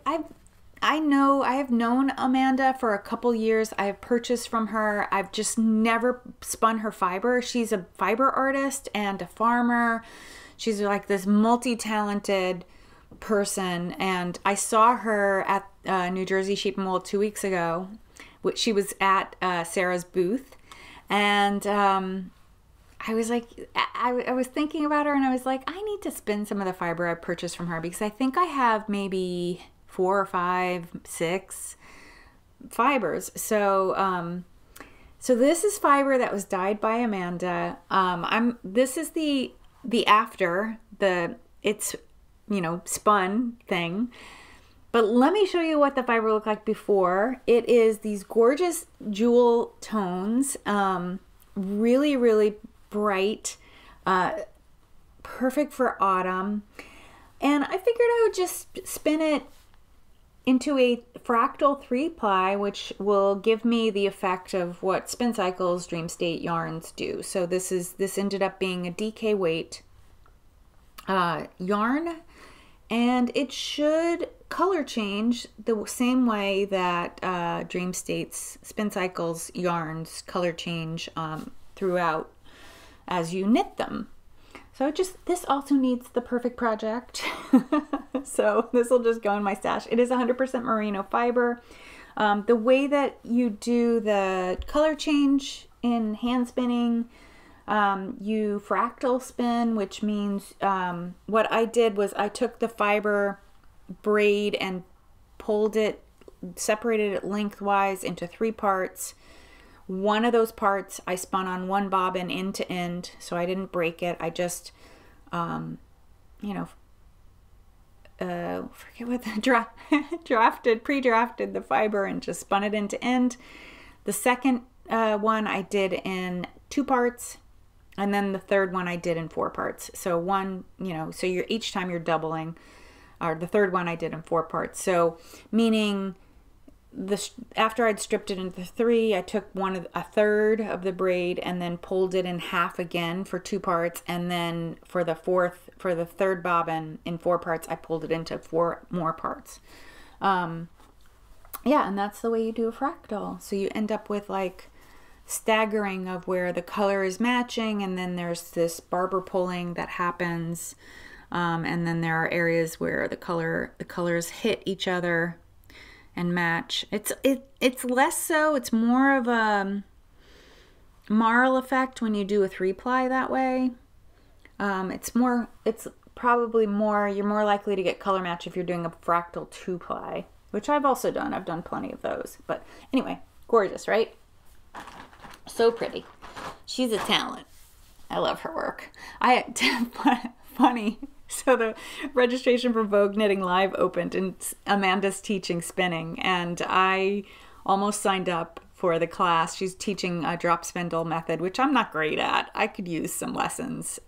have known Amanda for a couple years. I have purchased from her. I've just never spun her fiber. She's a fiber artist and a farmer. She's like this multi-talented person. And I saw her at New Jersey Sheep and Wool 2 weeks ago. She was at Sarah's booth. And I was like, I was thinking about her and I was like, I need to spin some of the fiber I purchased from her because I think I have maybe 4 or 5, 6 fibers. So so this is fiber that was dyed by Amanda. This is the after it's, you know, spun thing. But let me show you what the fiber looked like before. It is these gorgeous jewel tones, really, really bright, perfect for autumn. And I figured I would just spin it into a fractal 3-ply, which will give me the effect of what Spin Cycles Dream State yarns do. So this ended up being a DK weight yarn, and it should color change the same way that Dream State's Spin Cycles yarns color change throughout as you knit them. So this also needs the perfect project. So this will just go in my stash. It is 100% merino fiber. The way that you do the color change in hand spinning, you fractal spin, which means what I did was I took the fiber braid and pulled it, separated it lengthwise into 3 parts. One of those parts I spun on 1 bobbin end to end, so I didn't break it. I just, forget what the pre-drafted the fiber and just spun it end to end. The second one I did in 2 parts, and then the third one I did in 4 parts. So so each time you're doubling, or the third one I did in 4 parts. So meaning after I'd stripped it into 3, I took a third of the braid and then pulled it in half again for 2 parts, and then for the third bobbin in 4 parts, I pulled it into 4 more parts. Yeah, and that's the way you do a fractal. So you end up with like staggering of where the color is matching, and then there's this barber pulling that happens, and then there are areas where the colors hit each other and match. It's less so. It's more of a marl effect when you do a 3-ply that way. It's probably more, you're more likely to get color match if you're doing a fractal 2-ply, which I've also done. I've done plenty of those. But anyway, gorgeous, right? So pretty. She's a talent. I love her work. Funny. So the registration for Vogue Knitting Live opened and Amanda's teaching spinning, and I almost signed up for the class. She's teaching a drop spindle method, which I'm not great at. I could use some lessons.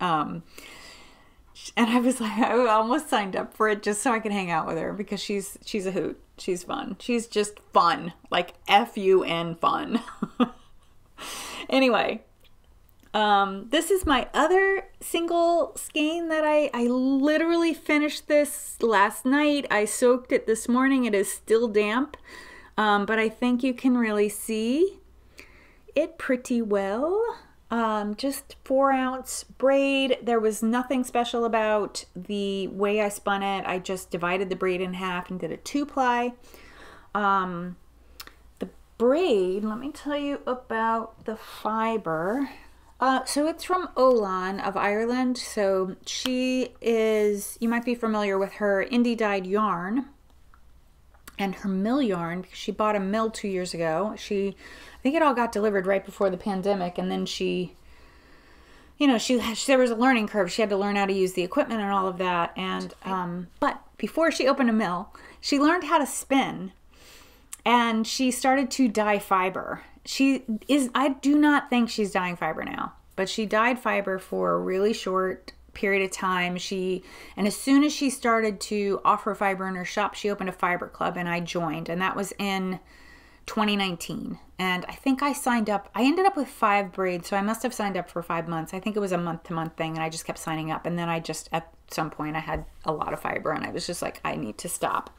And I was like, I almost signed up for it just so I could hang out with her because she's a hoot. She's fun. She's just fun, like F-U-N fun. Anyway, this is my other single skein that I literally finished this last night. I soaked it this morning. It is still damp, but I think you can really see it pretty well. Just 4-ounce braid. There was nothing special about the way I spun it. I just divided the braid in half and did a 2-ply. The braid, let me tell you about the fiber. So it's from Olan of Ireland. So she is, you might be familiar with her indie dyed yarn and her mill yarn, because she bought a mill 2 years ago. I think it all got delivered right before the pandemic, and then she, you know, there was a learning curve. She had to learn how to use the equipment and all of that. And but before she opened a mill, she learned how to spin, and she started to dye fiber. I do not think she's dyeing fiber now, but she dyed fiber for a really short period of time. And as soon as she started to offer fiber in her shop, she opened a fiber club, and I joined, and that was in 2019. And I think I signed up. I ended up with 5 braids, so I must have signed up for 5 months. I think it was a month-to-month thing, and I just kept signing up. And then at some point I had a lot of fiber, and I was just like, I need to stop.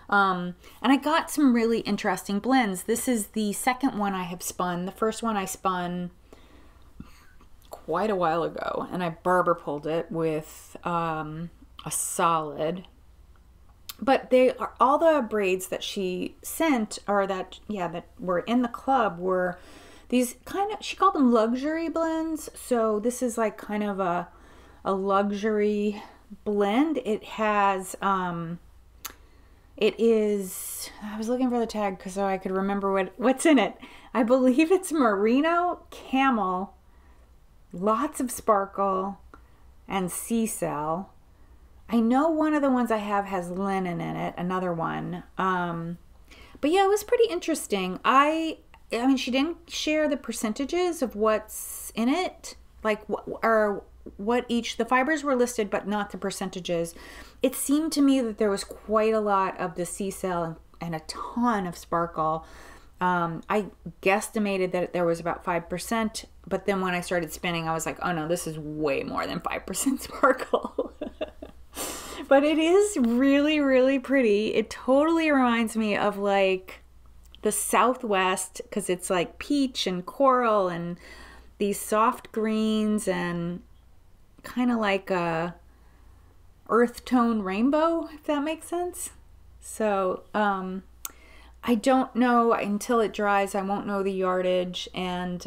And I got some really interesting blends. This is the second one I have spun. The first one I spun quite a while ago, and I barber pulled it with a solid. But they are all the braids that she sent, or that were in the club, were these kind of, she called them luxury blends. So this is like kind of a luxury blend. It has it is, I was looking for the tag so I could remember what's in it. I believe it's merino, camel, lots of sparkle, and sea cell. I know one of the ones I have has linen in it, another one. But yeah, it was pretty interesting. I mean, she didn't share the percentages of what's in it, like what each, the fibers were listed, but not the percentages. It seemed to me that there was quite a lot of the sea cell and a ton of sparkle. I guesstimated that there was about 5%, but then when I started spinning, I was like, oh no, this is way more than 5% sparkle. But it is really, really pretty. It totally reminds me of like the Southwest, because it's like peach and coral and these soft greens and kind of like a earth tone rainbow, if that makes sense. So I don't know until it dries. I won't know the yardage, and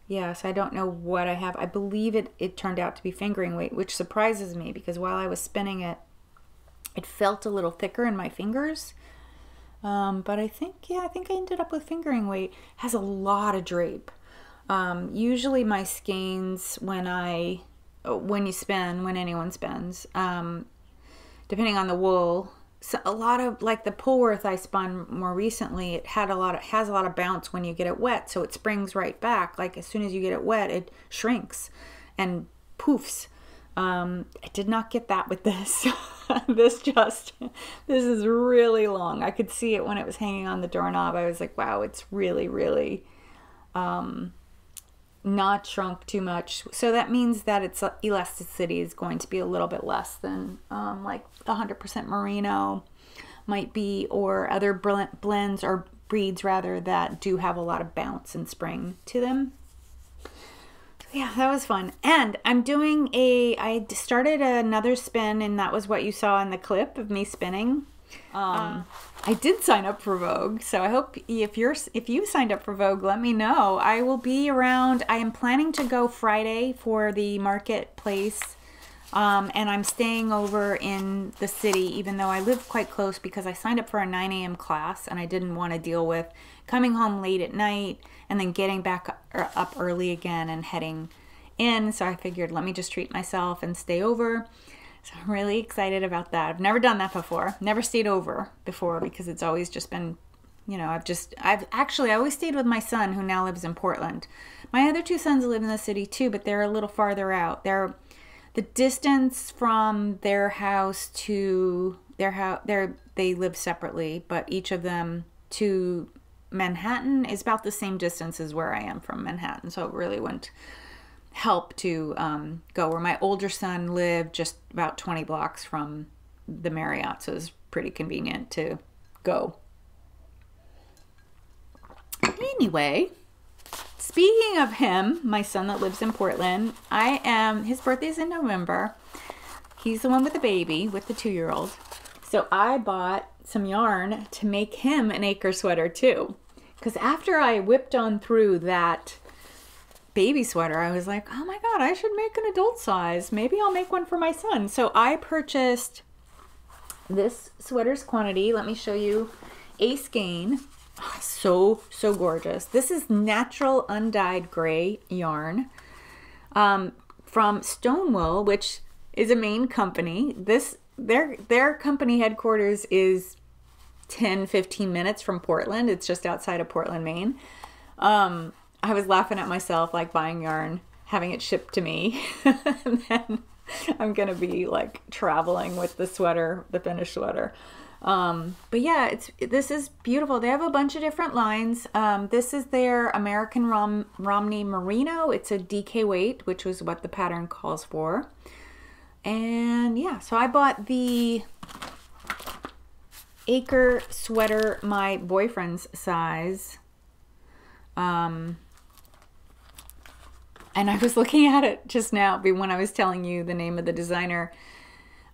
yes, I don't know what I have. I believe it turned out to be fingering weight, which surprises me because while I was spinning it, it felt a little thicker in my fingers. But I think I ended up with fingering weight. It has a lot of drape. Usually my skeins, when anyone spins, depending on the wool, so a lot of, like the Pullworth I spun more recently, it has a lot of bounce when you get it wet, so it springs right back. Like as soon as you get it wet, it shrinks and poofs. I did not get that with this. This is really long. I could see it when it was hanging on the doorknob. I was like, wow, it's really, really not shrunk too much. So that means that its elasticity is going to be a little bit less than like 100% merino might be, or other blends or breeds rather that do have a lot of bounce and spring to them. Yeah, that was fun. And I started another spin, and that was what you saw in the clip of me spinning. I did sign up for Vogue, so I hope if you signed up for Vogue, let me know. I will be around. I am planning to go Friday for the marketplace, and I'm staying over in the city, even though I live quite close, because I signed up for a 9 a.m. class, and I didn't want to deal with coming home late at night and then getting back up early again and heading in. So I figured, let me just treat myself and stay over. So I'm really excited about that. I've never done that before. Never stayed over before, because it's always just been, you know, I always stayed with my son, who now lives in Portland. My other two sons live in the city too, but they're a little farther out. They're the distance from their house to their house, they live separately, but each of them to Manhattan is about the same distance as where I am from Manhattan. So it really wouldn't help to go where my older son lived, just about 20 blocks from the Marriott. So it was pretty convenient to go. Anyway, speaking of him, my son that lives in Portland, his birthday's in November. He's the one with the baby, with the 2-year-old. So I bought some yarn to make him an Acre sweater too. Because after I whipped on through that baby sweater, I was like, oh my God, I should make an adult size. Maybe I'll make one for my son. So I purchased this sweater's quantity. Let me show you a skein. Oh, so gorgeous. This is natural undyed gray yarn from Stonewool, which is a Maine company. Their company headquarters is 10-15 minutes from Portland. It's just outside of Portland, Maine. I was laughing at myself, like buying yarn, having it shipped to me, and then I'm gonna be like traveling with the sweater, the finished sweater. But yeah, this is beautiful. They have a bunch of different lines. This is their American Romney Merino. It's a DK weight, which was what the pattern calls for. And yeah, so I bought the Acre sweater, my boyfriend's size. And I was looking at it just now when I was telling you the name of the designer.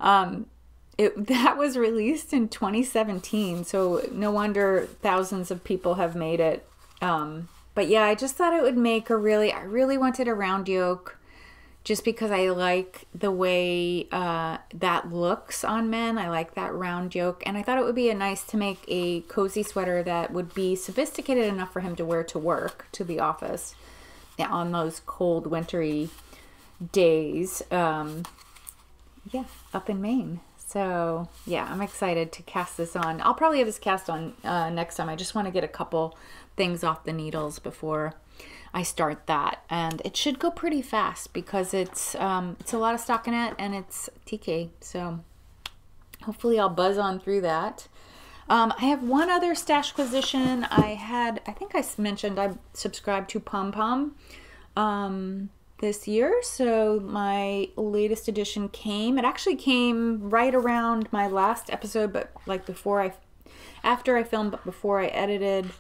That was released in 2017, so no wonder thousands of people have made it. But yeah, I just thought it would make I really wanted a round yoke, just because I like the way that looks on men. I like that round yoke, and I thought it would be nice to make a cozy sweater that would be sophisticated enough for him to wear to work, to the office, on those cold, wintry days. Yeah, up in Maine. So yeah, I'm excited to cast this on. I'll probably have this cast on next time. I just want to get a couple things off the needles before I start that, and it should go pretty fast because it's a lot of stockinette and it's TK. So hopefully I'll buzz on through that. I have one other stash position. I think I mentioned I subscribed to Pom Pom this year, so my latest edition came. It actually came right around my last episode, but like after I filmed, but before I edited.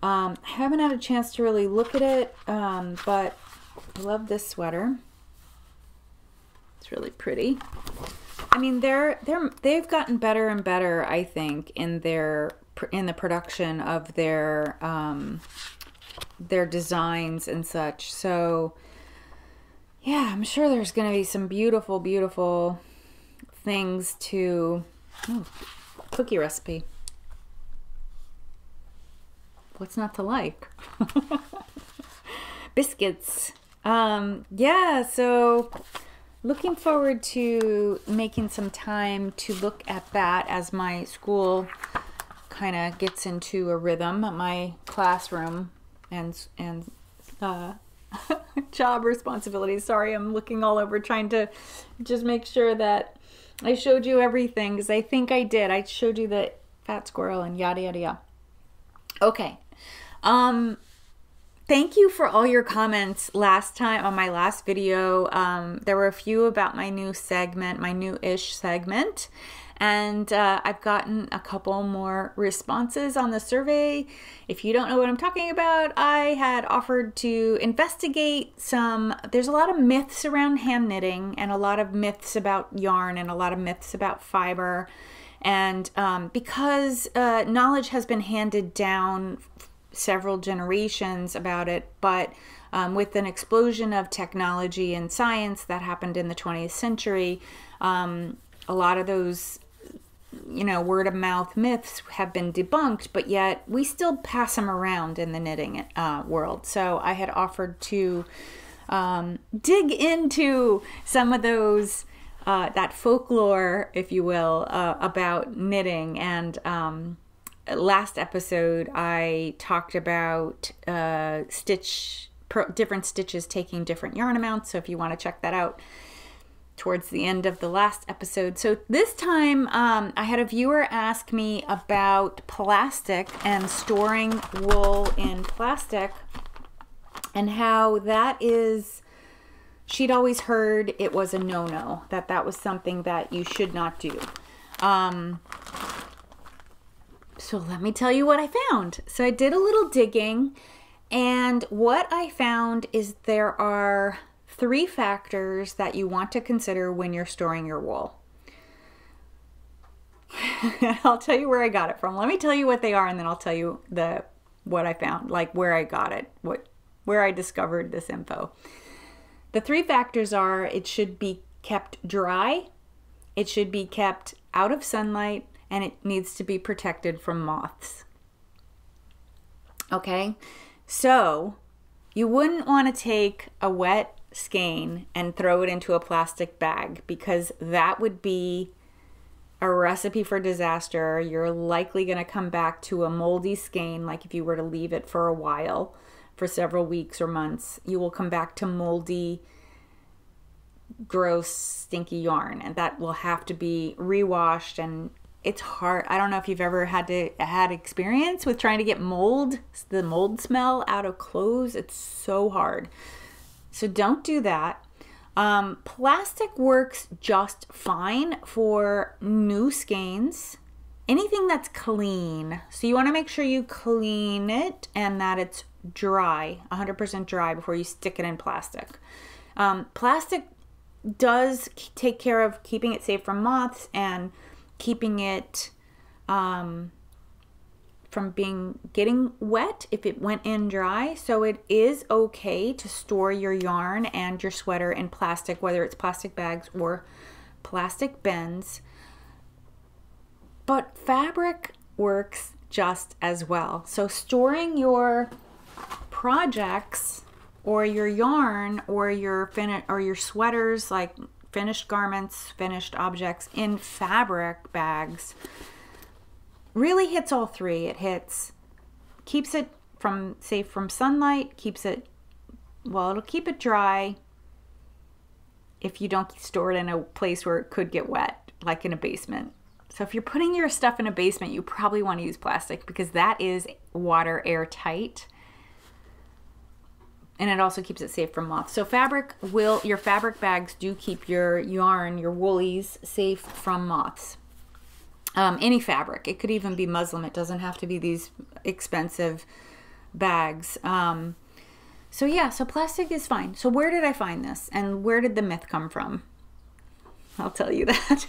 I haven't had a chance to really look at it, but I love this sweater. It's really pretty. I mean, they've gotten better and better, I think, in the production of their designs and such. So yeah, I'm sure there's going to be some beautiful, beautiful things to... Oh, cookie recipe. What's not to like? Biscuits. Yeah, so looking forward to making some time to look at that as my school kind of gets into a rhythm. My classroom and job responsibilities. Sorry, I'm looking all over trying to just make sure that I showed you everything, because I think I did. I showed you the fat squirrel and yada yada yada. Okay. Thank you for all your comments last time on my last video. There were a few about my new segment, my new-ish segment, and I've gotten a couple more responses on the survey. If you don't know what I'm talking about, I had offered to investigate there's a lot of myths around hand knitting, and a lot of myths about yarn, and a lot of myths about fiber, and because knowledge has been handed down several generations about it, but with an explosion of technology and science that happened in the 20th century, a lot of those, word of mouth myths have been debunked, but yet we still pass them around in the knitting world. So I had offered to dig into some of those, that folklore, if you will, about knitting. And last episode I talked about different stitches taking different yarn amounts, so if you want to check that out, towards the end of the last episode. So this time I had a viewer ask me about plastic and storing wool in plastic and how that is, she'd always heard it was a no-no, that was something that you should not do. So let me tell you what I found. So I did a little digging, and what I found is there are 3 factors that you want to consider when you're storing your wool. I'll tell you where I got it from. Let me tell you what they are, and then I'll tell you what I found, like where I got it, where I discovered this info. The 3 factors are: it should be kept dry, it should be kept out of sunlight, and it needs to be protected from moths. Okay, so you wouldn't want to take a wet skein and throw it into a plastic bag, because that would be a recipe for disaster. You're likely going to come back to a moldy skein. Like if you were to leave it for a while, for several weeks or months, you will come back to moldy, gross, stinky yarn, and that will have to be rewashed, and it's hard. I don't know if you've ever had experience with trying to get the mold smell out of clothes. It's so hard. So don't do that. Plastic works just fine for new skeins, anything that's clean. So you want to make sure you clean it and that it's dry, 100% dry, before you stick it in plastic. Plastic does take care of keeping it safe from moths and keeping it from getting wet if it went in dry. So it is okay to store your yarn and your sweater in plastic, whether it's plastic bags or plastic bins. But fabric works just as well. So storing your projects or your yarn or your sweaters, like finished garments, finished objects, in fabric bags really hits all 3. It keeps it safe from sunlight, it'll keep it dry if you don't store it in a place where it could get wet, like in a basement. So if you're putting your stuff in a basement, you probably want to use plastic, because that is water airtight. And it also keeps it safe from moths. So your fabric bags do keep your yarn, your woolies, safe from moths. Any fabric. It could even be muslin. It doesn't have to be these expensive bags. So yeah, so plastic is fine. So where did I find this? And where did the myth come from? I'll tell you that.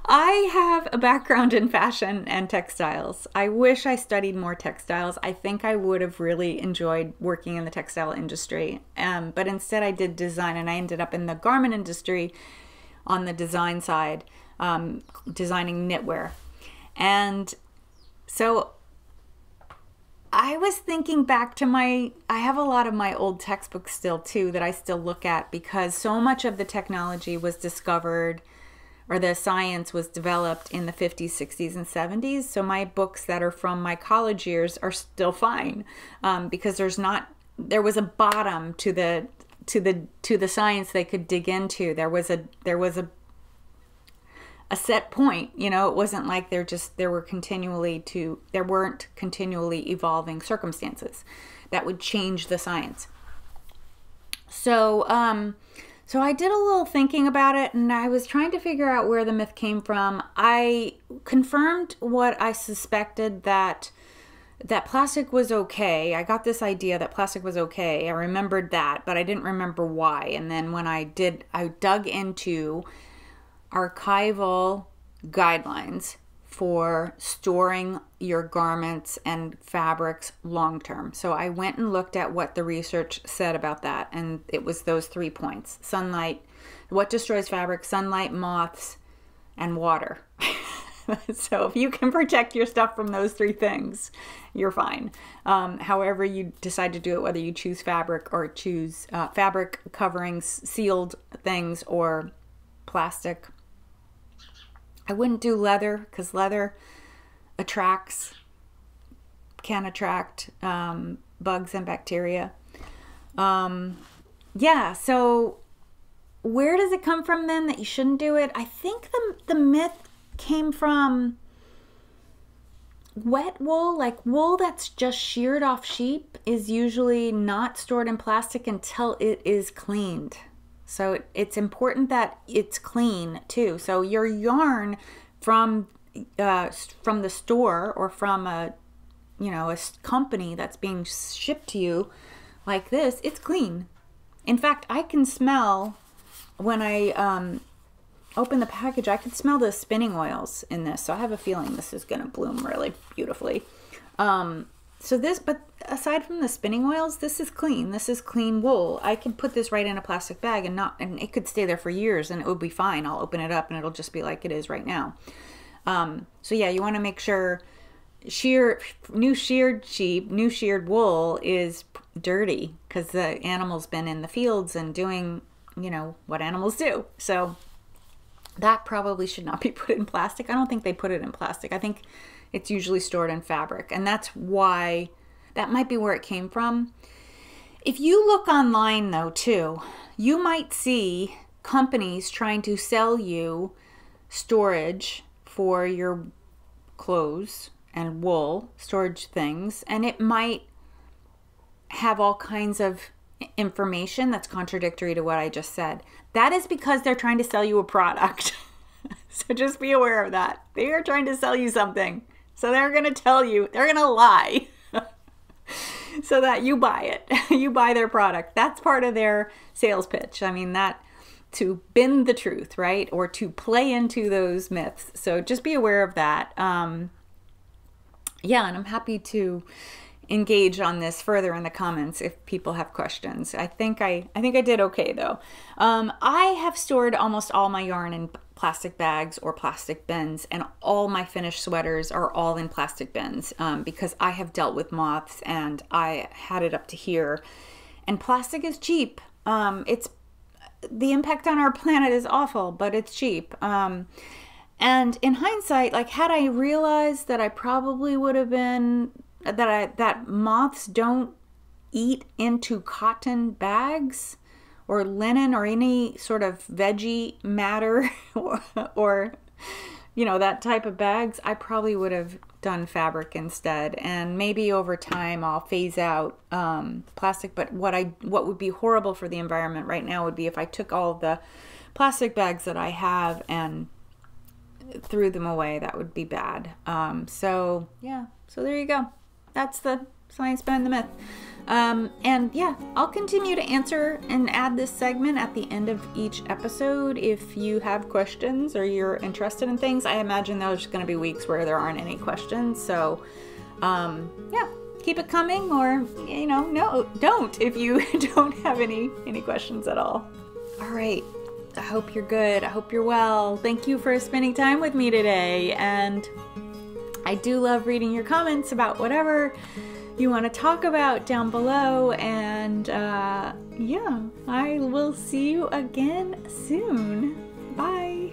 I have a background in fashion and textiles. I wish I studied more textiles. I think I would have really enjoyed working in the textile industry. But instead I did design, and I ended up in the garment industry on the design side, designing knitwear. And so I was thinking back to I have a lot of my old textbooks still too that I still look at, because so much of the technology was discovered, or the science was developed, in the 50s, 60s, and 70s. So my books that are from my college years are still fine, because there was a bottom to the science they could dig into. There was a set point, it wasn't like there weren't continually evolving circumstances that would change the science. So I did a little thinking about it, and I was trying to figure out where the myth came from. I confirmed what I suspected, that plastic was okay. I got this idea that plastic was okay. I remembered that, but I didn't remember why. And then when I dug into archival guidelines for storing your garments and fabrics long term. So I went and looked at what the research said about that, and it was those 3 points: sunlight, what destroys fabric, sunlight, moths, and water. So if you can protect your stuff from those 3 things, you're fine. However you decide to do it, whether you choose fabric or choose fabric coverings, sealed things, or plastic. I wouldn't do leather, because leather can attract bugs and bacteria. Yeah, so where does it come from then that you shouldn't do it? I think the myth came from wet wool, like wool that's just sheared off sheep is usually not stored in plastic until it is cleaned. So it's important that it's clean too. So your yarn from the store or from a company that's being shipped to you like this, it's clean. In fact, I can smell when I open the package, I can smell the spinning oils in this. So I have a feeling this is going to bloom really beautifully. But aside from the spinning oils, this is clean. This is clean wool. I can put this right in a plastic bag and it could stay there for years and it would be fine. I'll open it up and it'll just be like it is right now. So yeah, you want to make sure new sheared wool is dirty because the animal's been in the fields and doing, what animals do. So that probably should not be put in plastic. I don't think they put it in plastic. I think it's usually stored in fabric, and that's why that might be where it came from. If you look online though too, you might see companies trying to sell you storage for your clothes and wool storage things, and it might have all kinds of information that's contradictory to what I just said. That is because they're trying to sell you a product. So just be aware of that. They are trying to sell you something. So they're going to tell you, they're going to lie so that you buy it. You buy their product. That's part of their sales pitch. I mean, that to bend the truth, right? Or to play into those myths. So just be aware of that. Yeah, and I'm happy to engage on this further in the comments if people have questions. I think I did okay though. I have stored almost all my yarn in plastic bags or plastic bins, and all my finished sweaters are all in plastic bins because I have dealt with moths and I had it up to here. And plastic is cheap. It's the impact on our planet is awful, but it's cheap. And in hindsight, like had I realized that I probably would have been that moths don't eat into cotton bags or linen or any sort of veggie matter or that type of bags, I probably would have done fabric instead. And maybe over time I'll phase out plastic. But what would be horrible for the environment right now would be if I took all of the plastic bags that I have and threw them away. That would be bad. So yeah, so there you go. That's the science behind the myth. And yeah, I'll continue to answer and add this segment at the end of each episode if you have questions or you're interested in things. I imagine there's going to be weeks where there aren't any questions. So yeah, keep it coming, or no, don't if you don't have any questions at all. All right. I hope you're good. I hope you're well. Thank you for spending time with me today. And I do love reading your comments about whatever you want to talk about down below. And yeah, I will see you again soon. Bye.